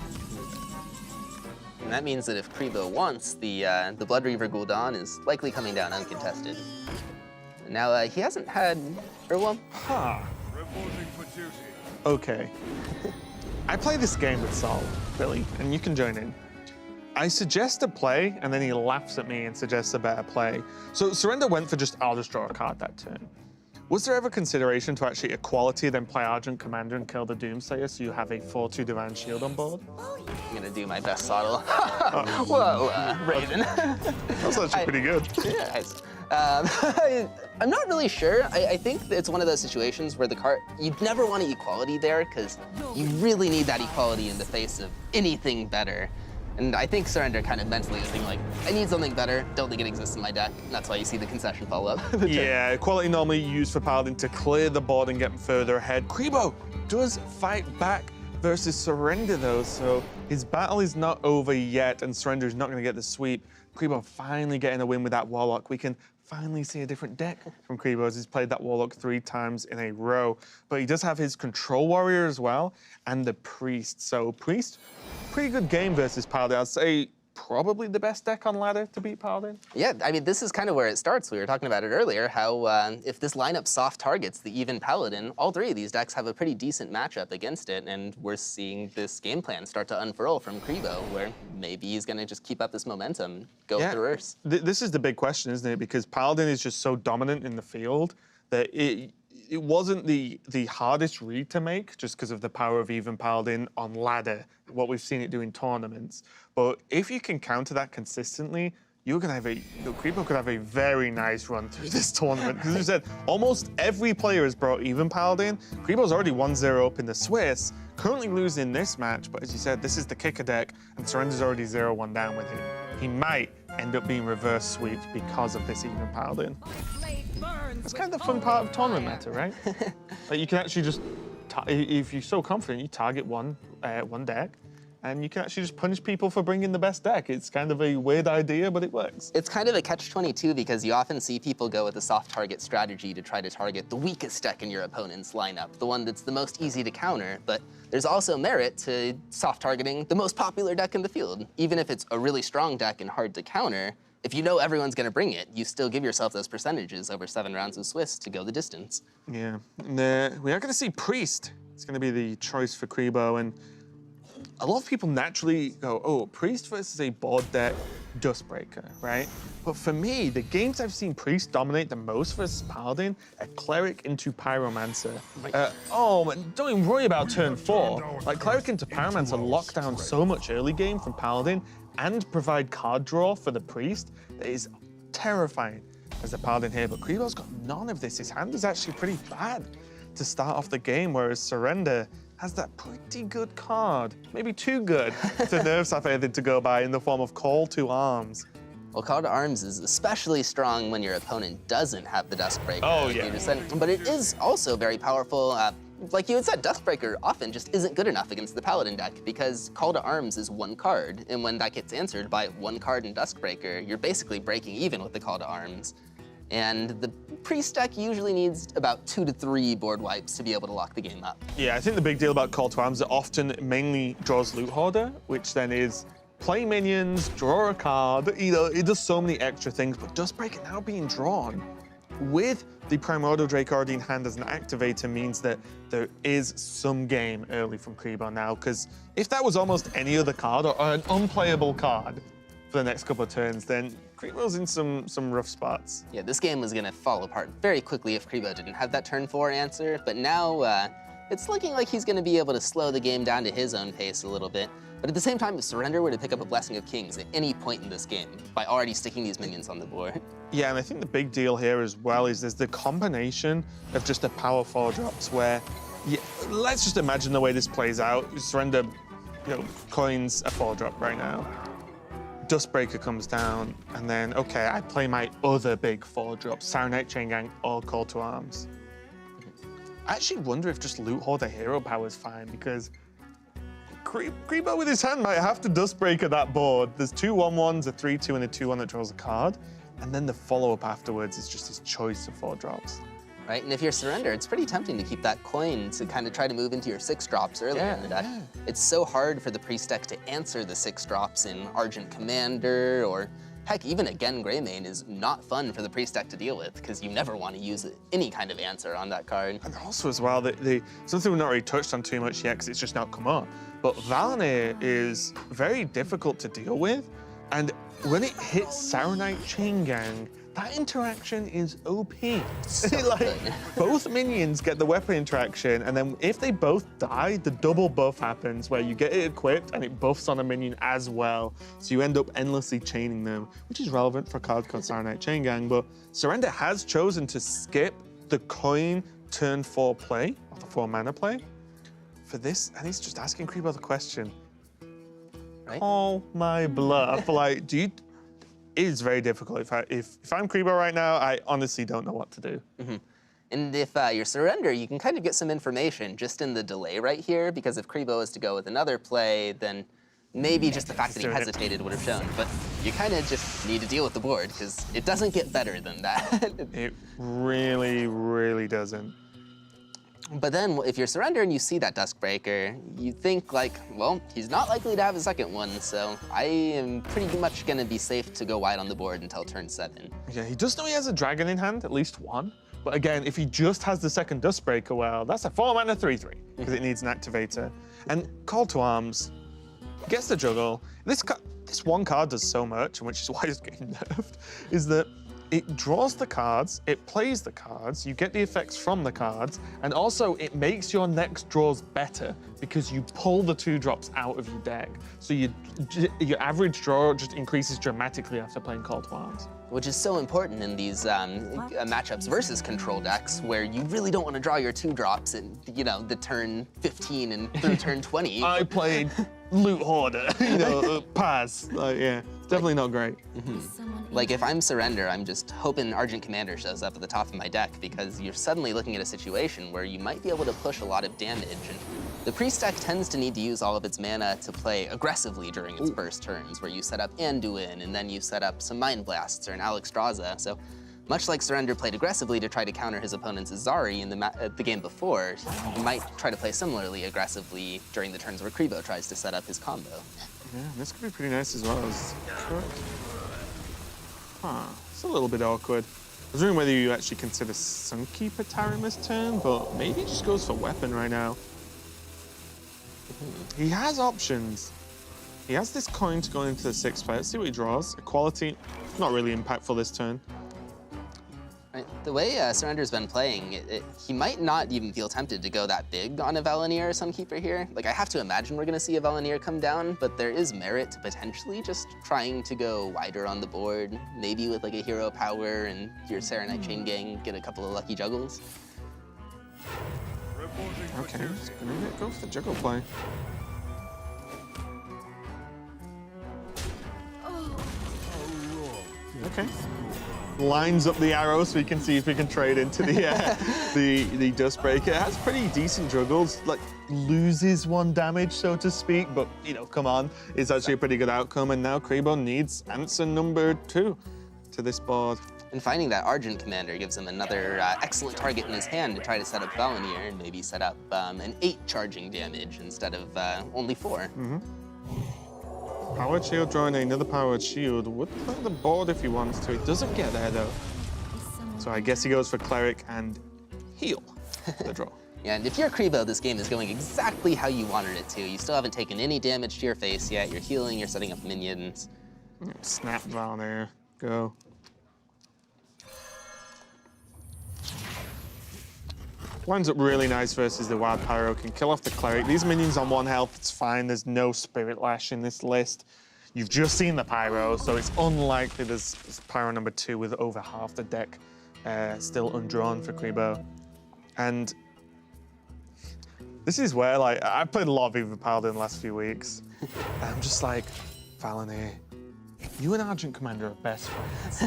And that means that if Kribo wants, the Blood Reaver Gul'dan is likely coming down uncontested. Now, he hasn't had Urwum. Okay. I play this game with Sol, Billy, and you can join in. I suggest a play, and then he laughs at me and suggests a better play. So Surrender went for just, I'll just draw a card that turn. Was there ever consideration to actually Equality, then play Argent Commander and kill the Doomsayer so you have a 4/2 Divine Shield on board? I'm gonna do my best, Sottle. Whoa, Raven. That's actually pretty good. Yeah, I'm not really sure. I think it's one of those situations where the card, you'd never want an equality there because you really need that equality in the face of anything better. And I think Surrender kind of mentally is thinking like, I need something better, don't think it exists in my deck. And that's why you see the concession follow-up. Yeah, Equality normally used for Paladin to clear the board and get further ahead. Kribo does fight back, versus Surrender, though, so his battle is not over yet, and Surrender is not going to get the sweep. Kribo finally getting a win with that Warlock. We can finally see a different deck from Kribo as he's played that Warlock 3 times in a row. But he does have his Control Warrior as well, and the Priest. So Priest, pretty good game versus Paladin. I'd say probably the best deck on ladder to beat Paladin. Yeah, I mean, this is kind of where it starts. We were talking about it earlier, how if this lineup soft targets the even Paladin, all 3 of these decks have a pretty decent matchup against it, and we're seeing this game plan start to unfurl from Kribo, where maybe he's gonna just keep up this momentum, go with the reverse. This is the big question, isn't it? Because Paladin is just so dominant in the field that it wasn't the hardest read to make just because of the power of even Paladin on ladder, what we've seen it do in tournaments. But if you can counter that consistently, you're gonna have Kribo could have a very nice run through this tournament. Because as you said, almost every player has brought even Paladin. Kribo's already 1-0 up in the Swiss, currently losing this match, but as you said, this is the kicker deck, and Surrender's already 0-1 down with him. He might end up being reverse sweeped because of this even Paladin. That's kind of the fun part of tournament meta, right? Like you can actually just, if you're so confident, you target one deck, and you can actually just punish people for bringing the best deck. It's kind of a weird idea, but it works. It's kind of a catch-22 because you often see people go with a soft target strategy to try to target the weakest deck in your opponent's lineup, the one that's the most easy to counter, but there's also merit to soft targeting the most popular deck in the field. Even if it's a really strong deck and hard to counter, if you know everyone's gonna bring it, you still give yourself those percentages over 7 rounds of Swiss to go the distance. Yeah, and we are gonna see Priest. It's gonna be the choice for Kribo, and a lot of people naturally go, oh, Priest versus a board deck, Dustbreaker, right? But for me, the games I've seen Priest dominate the most versus Paladin are Cleric into Pyromancer. Oh, man, don't even worry about turn 4. Like, Cleric into Pyromancer lock down so much early game from Paladin and provide card draw for the Priest that is terrifying as the Paladin here. But Kribo's got none of this. His hand is actually pretty bad to start off the game, whereas Surrender has that pretty good card, maybe too good, to nerfs have anything to go by in the form of Call to Arms. Well, Call to Arms is especially strong when your opponent doesn't have the Dustbreaker. Oh, like yeah. you just said. But it is also very powerful. Like you had said, Dustbreaker often just isn't good enough against the Paladin deck because Call to Arms is 1 card, and when that gets answered by 1 card in Dustbreaker, you're basically breaking even with the Call to Arms. And the Priest deck usually needs about 2 to 3 board wipes to be able to lock the game up. Yeah, I think the big deal about Call to Arms is it often mainly draws Loot Hoarder, which then is play minions, draw a card, you know, it does so many extra things, but Dustbreaker now being drawn with the Primordial Drake already in hand as an activator means that there is some game early from Kribo now, because if that was almost any other card or an unplayable card for the next couple of turns, then Kribo's in some rough spots. Yeah, this game was gonna fall apart very quickly if Kribo didn't have that turn 4 answer, but now it's looking like he's gonna be able to slow the game down to his own pace a little bit. But at the same time, if Surrender were to pick up a Blessing of Kings at any point in this game by already sticking these minions on the board. Yeah, and I think the big deal here as well is there's the combination of just the power 4 drops where, let's just imagine the way this plays out. Surrender, coins a 4 drop right now. Dustbreaker comes down, and then, okay, I play my other big 4 drops, Saronite, Chain Gang, or Call to Arms. I actually wonder if just Loot Hoarder Hero Power is fine, because Kribo with his hand might have to Dustbreaker that board. There's 2 1/1s, a 3/2, and a 2/1 that draws a card, and then the follow-up afterwards is just his choice of 4 drops. Right, and if you're Surrender, it's pretty tempting to keep that coin to kind of try to move into your 6 drops earlier in the deck. Yeah. It's so hard for the Priest deck to answer the 6 drops in Argent Commander, or heck, even again Greymane is not fun for the Priest deck to deal with, because you never want to use any kind of answer on that card. And also as well, something we've not really touched on too much yet, because it's just not come up, but Valonir is very difficult to deal with, and when it hits Saronite Chain Gang, that interaction is OP. So like, both minions get the weapon interaction, and then if they both die, the double buff happens where you get it equipped and it buffs on a minion as well. So you end up endlessly chaining them, which is relevant for a card called Saronite Chain Gang. But Surrender has chosen to skip the coin turn 4 play, or the 4 mana play, for this, and he's just asking Kribo the question. Right? Call my bluff. Like, it is very difficult. If I'm Kribo right now, I honestly don't know what to do. Mm-hmm. And if you're Surrender, you can kind of get some information just in the delay right here, because if Kribo is to go with another play, then maybe just the fact that he hesitated would have shown. But you kind of just need to deal with the board, because it doesn't get better than that. It really, really doesn't. But then if you're Surrender and you see that Duskbreaker, you think like, well, he's not likely to have a second one, so I am pretty much gonna be safe to go wide on the board until turn 7. Yeah, he does know he has a dragon in hand, at least one. But again, if he just has the second Duskbreaker, well, that's a 4-mana 3/3, because it needs an activator. And Call to Arms gets the juggle. This one card does so much, and which is why it's getting nerfed, is that it draws the cards, it plays the cards, you get the effects from the cards, and also it makes your next draws better because you pull the 2-drops out of your deck. So your average draw just increases dramatically after playing Call to Arms. Which is so important in these matchups versus control decks, where you really don't want to draw your 2-drops in, you know, the turn 15 and through turn 20. I played Loot Hoarder, pass. Yeah, definitely not great. Like if I'm Surrender, I'm just hoping Argent Commander shows up at the top of my deck, because you're suddenly looking at a situation where you might be able to push a lot of damage. And the Priest deck tends to need to use all of its mana to play aggressively during its first turns, where you set up Anduin, and then you set up some Mind Blasts or an Alexstrasza. So much like Surrender played aggressively to try to counter his opponent's Azari in the game before, he might try to play similarly aggressively during the turns where Kribo tries to set up his combo. Yeah, this could be pretty nice as well. It's a little bit awkward. I was wondering whether you actually consider Sunkeeper Tarim this turn, but maybe he just goes for weapon right now. He has options. He has this coin to go into the 6th play. Let's see what he draws. Equality, not really impactful this turn. Right. The way Surrender's been playing, he might not even feel tempted to go that big on a Valenier or Sunkeeper here. Like, I have to imagine we're gonna see a Valenier come down, but there is merit to potentially just trying to go wider on the board, maybe with like a Hero Power and your Serenite Chain Gang, get a couple of lucky juggles. Okay, he's gonna go for the juggle play. Okay. Lines up the arrow so we can see if we can trade into the Duskbreaker. It has pretty decent juggles, like loses 1 damage, so to speak, but you know, come on, it's actually a pretty good outcome. And now Kribo needs answer number 2 to this board. And finding that Argent Commander gives him another excellent target in his hand to try to set up Valenier and maybe set up an 8 charging damage instead of only 4. Powered Shield drawing another Powered Shield would play the board if he wants to. It doesn't get there though. So I guess he goes for Cleric and heal the draw. Yeah, and if you're Kribo, this game is going exactly how you wanted it to. You still haven't taken any damage to your face yet. You're healing, you're setting up minions. Snap Valenier, go. Lines up really nice versus the Wild Pyro, can kill off the Cleric. These minions on 1 health, it's fine. There's no Spirit Lash in this list. You've just seen the Pyro, so it's unlikely there's Pyro number 2 with over half the deck still undrawn for Kribo. And this is where, like, I played a lot of Viva Paladin the last few weeks. And I'm just like, Valenier, you and Argent Commander are best friends.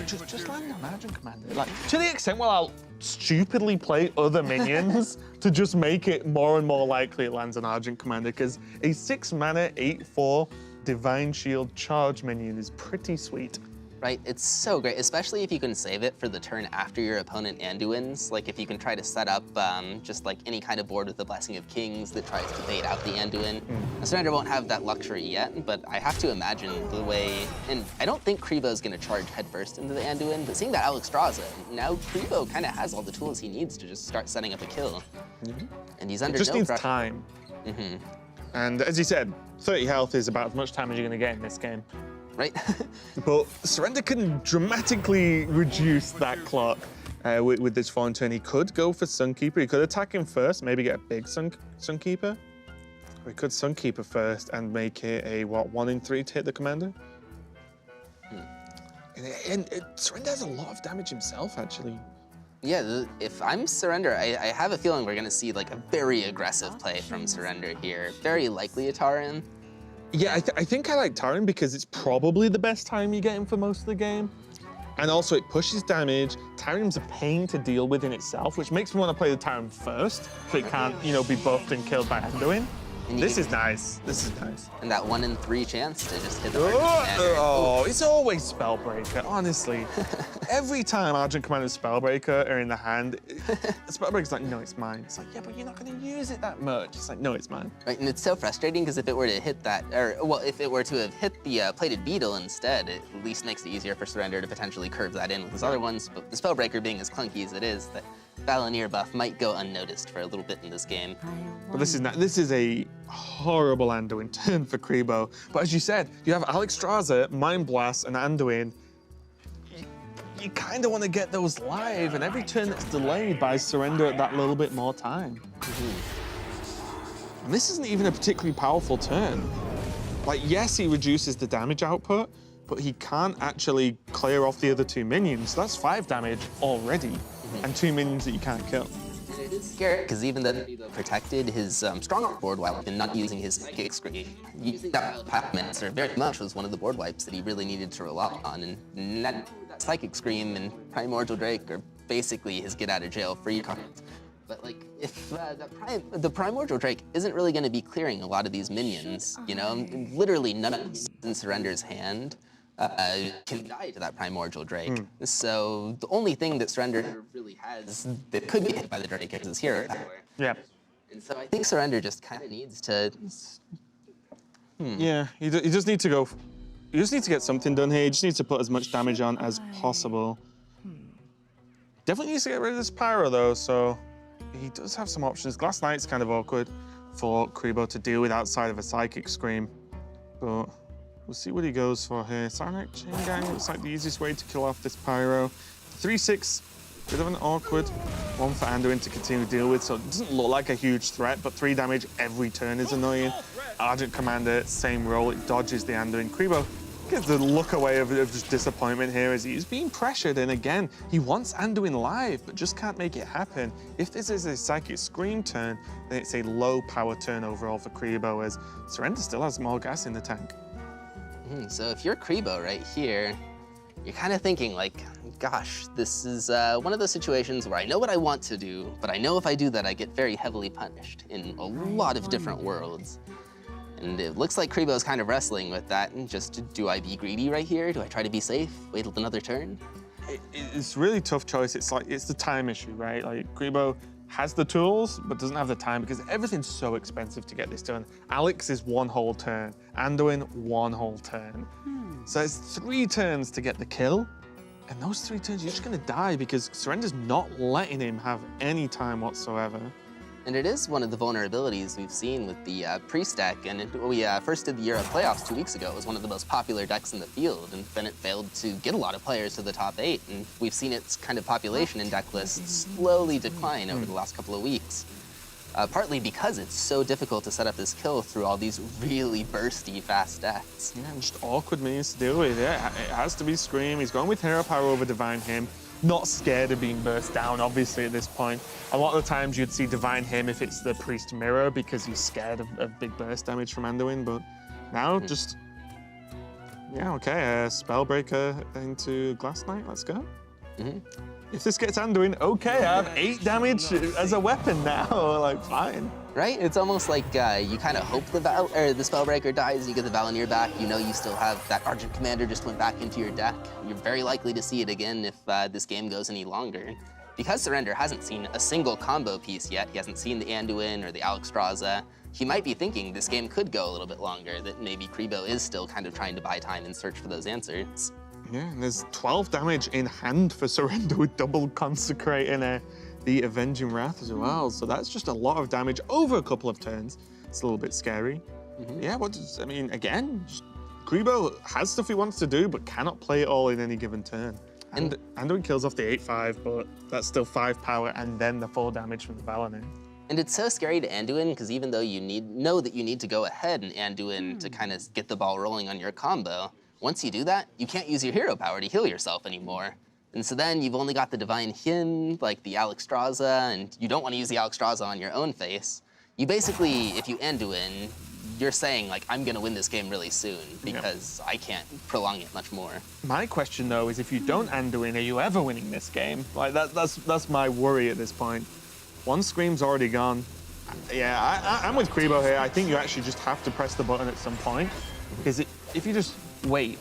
just land on Argent Commander. Like, to the extent where I'll stupidly play other minions to just make it more and more likely it lands on Argent Commander, because a 6-mana, 8/4 Divine Shield charge minion is pretty sweet. Right, it's so great, especially if you can save it for the turn after your opponent Anduins. Like if you can try to set up just like any kind of board with the Blessing of Kings that tries to bait out the Anduin. Surrender won't have that luxury yet, but I have to imagine the way, and I don't think Kribo's gonna charge headfirst into the Anduin, but seeing that Alexstrasza, now Kribo kind of has all the tools he needs to just start setting up a kill. And he's under It just no needs pressure. time. And as you said, 30 health is about as much time as you're gonna get in this game. Right? But Surrender can dramatically reduce that clock with this 4 turn. He could go for Sunkeeper. He could attack him first, maybe get a big Sunkeeper. Or he could Sunkeeper first and make it a, what, 1 in 3 to hit the commander? And Surrender has a lot of damage himself, actually. Yeah, if I'm Surrender, I have a feeling we're gonna see like a very aggressive play from Surrender here. Very likely a Tarim. Yeah, I think I like Tarim because it's probably the best time you get him for most of the game. And also it pushes damage. Tyrion's a pain to deal with in itself, which makes me want to play the Tyrion first, so it can't, you know, be buffed and killed by Anduin. This is nice. This is nice. And that 1 in 3 chance to just hit the Oh, it's always Spellbreaker, honestly. Every time Argent Commander and Spellbreaker are in the hand, Spellbreaker's like, no, it's mine. It's like, yeah, but you're not going to use it that much. It's like, no, it's mine. Right, and it's so frustrating because if it were to hit that, or well, if it were to have hit the Plated Beetle instead, it at least makes it easier for Surrender to potentially curve that in with his other ones. But the Spellbreaker being as clunky as it is, that Valenier buff might go unnoticed for a little bit in this game. But this is a horrible Anduin turn for Kribo. But as you said, you have Alexstrasza, Mind Blast, and Anduin. You kind of want to get those live, and every turn that's delayed buys Surrender that little bit more time. And this isn't even a particularly powerful turn. Like, yes, he reduces the damage output, but he can't actually clear off the other 2 minions. That's 5 damage already, and 2 minions that you can't kill. It is scary because even though he protected his strong board wipe and not using his psychic screen, using that Pac-Mancer very much was one of the board wipes that he really needed to rely on. And that Psychic Scream and Primordial Drake are basically his get-out-of-jail-free cards. But like, if the Primordial Drake isn't really going to be clearing a lot of these minions, you know, literally none of them in Surrender's hand can die to that Primordial Drake. So the only thing that Surrender really has that could be hit by the Drake is his hero power. Yeah. And so I think Surrender just kind of needs to. Yeah, you just need to go. You just need to get something done here. You just need to put as much damage on as possible. Definitely needs to get rid of this Pyro though, so he does have some options. Glass Knight's kind of awkward for Kribo to deal with outside of a Psychic Scream, but we'll see what he goes for here. Sarnak Chain Gang looks like the easiest way to kill off this Pyro. 3/6, bit of an awkward one for Anduin to continue to deal with, so it doesn't look like a huge threat, but 3 damage every turn is annoying. Argent Commander, same role, it dodges the Anduin. Kribo gets the look away of just disappointment here as he's being pressured, and again, he wants Anduin live, but just can't make it happen. If this is a Psychic Scream turn, then it's a low power turn overall for Kribo, as Surrender still has more gas in the tank. So if you're Kribo right here, you're kind of thinking like, gosh, this is one of those situations where I know what I want to do, but I know if I do that, I get very heavily punished in a lot of different worlds. And it looks like Kribo is kind of wrestling with that. And just, do I be greedy right here? Do I try to be safe, wait another turn? It's a really tough choice. It's like, it's the time issue, right? Like, Kribo has the tools, but doesn't have the time because everything's so expensive to get this done. Alex is 1 whole turn. Anduin, 1 whole turn. So it's 3 turns to get the kill. And those 3 turns, you're just gonna die because Surrender's not letting him have any time whatsoever. And it is one of the vulnerabilities we've seen with the Priest deck. And we first did the Euro playoffs 2 weeks ago. It was one of the most popular decks in the field, and then it failed to get a lot of players to the top 8. And we've seen its kind of population in deck lists slowly decline over the last couple of weeks. Partly because it's so difficult to set up this kill through all these really bursty, fast decks. Yeah, and just awkward means to deal with. Yeah, it has to be Scream. He's going with Hero Power over Divine Hymn. Not scared of being burst down, obviously, at this point. A lot of the times you'd see Divine Hymn if it's the Priest Mirror because he's scared of big burst damage from Anduin, but now just... Yeah, okay, Spellbreaker into Glass Knight, let's go. If this gets Anduin, okay, I have 8 damage as a weapon now, like, fine. Right? It's almost like you kind of hope the Spellbreaker dies, you get the Valenier back, you know you still have that Argent Commander just went back into your deck. You're very likely to see it again if this game goes any longer. Because Surrender hasn't seen a single combo piece yet, he hasn't seen the Anduin or the Alexstrasza, he might be thinking this game could go a little bit longer, that maybe Kribo is still kind of trying to buy time and search for those answers. Yeah, and there's 12 damage in hand for Surrender with double Consecrate and the Avenging Wrath as well. So that's just a lot of damage over a couple of turns. It's a little bit scary. Yeah, I mean, again, Kribo has stuff he wants to do, but cannot play it all in any given turn. And Anduin kills off the 8/5, but that's still 5 power and then the 4 damage from the Valenier. And it's so scary to Anduin because even though you know that you need to go ahead and Anduin to kind of get the ball rolling on your combo, once you do that, you can't use your hero power to heal yourself anymore. And so then you've only got the Divine Hymn, like the Alexstrasza, and you don't want to use the Alexstrasza on your own face. You basically, if you Anduin, you're saying, like, I'm going to win this game really soon because I can't prolong it much more. My question, though, is if you don't Anduin, are you ever winning this game? Like, that's my worry at this point. One Scream's already gone. Yeah, I'm with Kribo here. I think you actually just have to press the button at some point. Because if you just wait,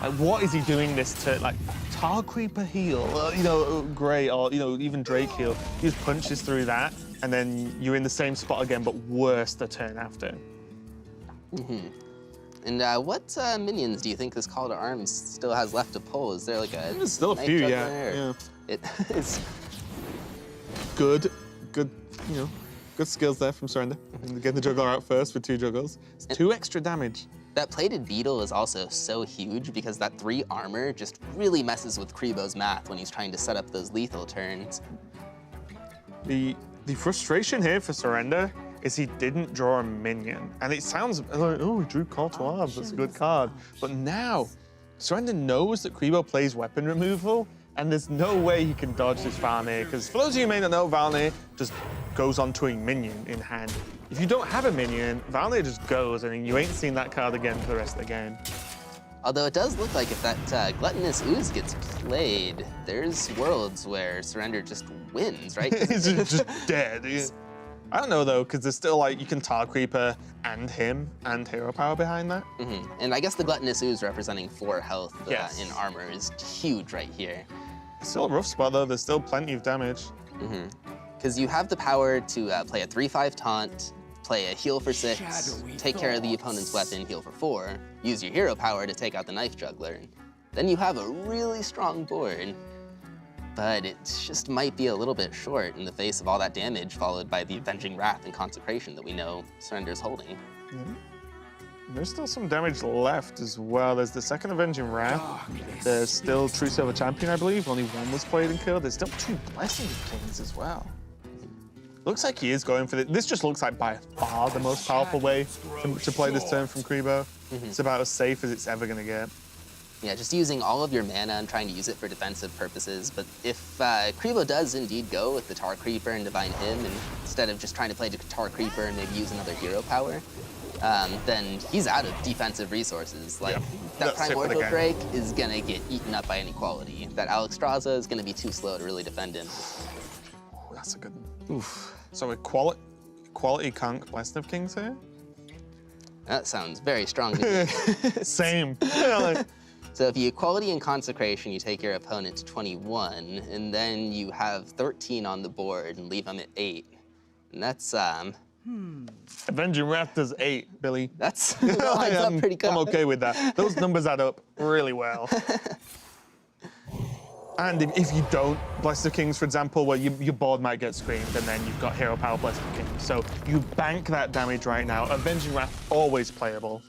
like, what is he doing this to? Like, Tar Creeper heal, you know, great, or, you know, even Drake heal. He just punches through that, and then you're in the same spot again, but worse the turn after. And what minions do you think this Call to Arms still has left to pull? Is there like a There's still a Night few, Juggler, yeah. It is Good, you know, good skills there from Surrender. Get the juggler out first for 2 juggles. It's 2 extra damage. that plated beetle is also so huge because that 3 armor just really messes with Kribo's math when he's trying to set up those lethal turns. The frustration here for Surrender is he didn't draw a minion. And it sounds like, oh, he drew Call to Arms, that's a good card. But now, Surrender knows that Kribo plays weapon removal, and there's no way he can dodge this Valnir, because for those of you who may not know, Valnir just goes onto a minion in hand. If you don't have a minion, Valnir just goes, and you ain't seen that card again for the rest of the game. Although it does look like if that Gluttonous Ooze gets played, there's worlds where Surrender just wins, right? He's just dead. I don't know, though, because there's still, like, you can Tar Creeper and him and Hero Power behind that. And I guess the Gluttonous Ooze representing 4 health Yes. in armor is huge right here. Still a rough spot, though. There's still plenty of damage. Because you have the power to play a 3/5 taunt, play a heal for 6, take care of the opponent's weapon, heal for 4, use your hero power to take out the Knife Juggler. Then you have a really strong board. But it just might be a little bit short in the face of all that damage, followed by the Avenging Wrath and Consecration that we know Surrender's holding. There's still some damage left as well. There's the second Avenging Wrath. There's still True Silver Champion, I believe. Only 1 was played and killed. There's still 2 Blessing Kings as well. Looks like he is going for it. This just looks like by far the most powerful way to play this turn from Kribo. It's about as safe as it's ever going to get. Yeah, just using all of your mana and trying to use it for defensive purposes. But if Kribo does indeed go with the Tar Creeper and Divine Hymn, and instead of just trying to play the Tar Creeper and maybe use another hero power, then he's out of defensive resources. Like, that Primordial Drake is gonna get eaten up by inequality. That Alexstrasza is gonna be too slow to really defend him. Oh, that's a good one. Oof. So a quality Conk Blessing of Kings here? That sounds very strong to me. Same. So if you Equality and Consecration, you take your opponent to 21, and then you have 13 on the board and leave them at 8. And that's, Avenging Wrath does 8, Billy. That's lines up pretty good. I'm okay with that. Those numbers add up really well. And if you don't Bless the Kings, for example, where your board might get screamed, and then you've got Hero Power Bless the Kings. So you bank that damage right now. Avenging Wrath, always playable.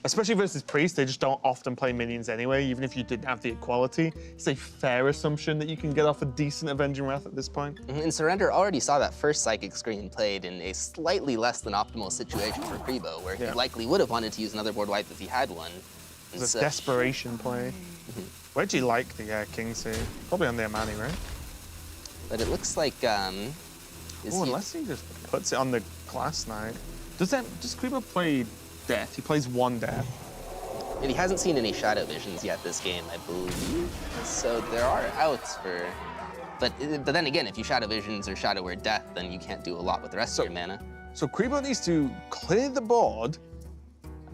Especially versus Priest, they just don't often play minions anyway, even if you didn't have the equality. It's a fair assumption that you can get off a decent Avenging Wrath at this point. And Surrender already saw that first Psychic Screen played in a slightly less than optimal situation for Kribo, where he likely would have wanted to use another board wipe if he had one. It's a desperation play. Where'd you like the Kings here? Probably on their money, right? But it looks like, unless he just puts it on the Glass Knight. Does Kribo play Death? He plays 1 Death. And he hasn't seen any Shadow Visions yet this game, I believe. So there are outs for... But then again, if you Shadow Visions or Shadow Word Death, then you can't do a lot with the rest of your mana. So Kribo needs to clear the board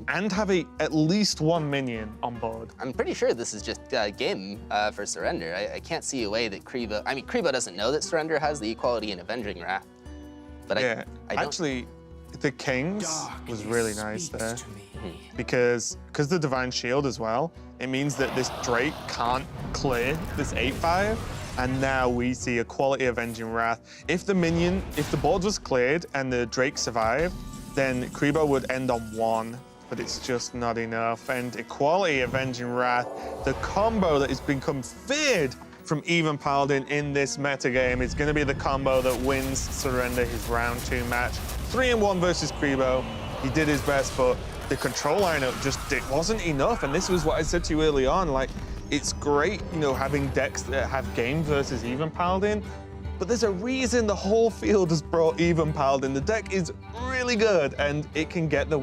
and have at least 1 minion on board. I'm pretty sure this is just game for Surrender. I can't see a way that Kribo... I mean, Kribo doesn't know that Surrender has the Equality and Avenging Wrath. But I don't... Actually, the Kings was really nice there. Because the Divine Shield as well, it means that this Drake can't clear this 8/5, and now we see a quality Avenging Wrath. If the board was cleared and the Drake survived, then Kribo would end on 1, but it's just not enough. And Equality Avenging Wrath, the combo that has become feared from even Paladin in this metagame, is going to be the combo that wins Surrender his round 2 match. 3-1 versus Kribo. He did his best, but the control lineup it wasn't enough. And this was what I said to you early on. Like, it's great, having decks that have game versus even Paladin, but there's a reason the whole field has brought even Paladin. The deck is really good, and it can get the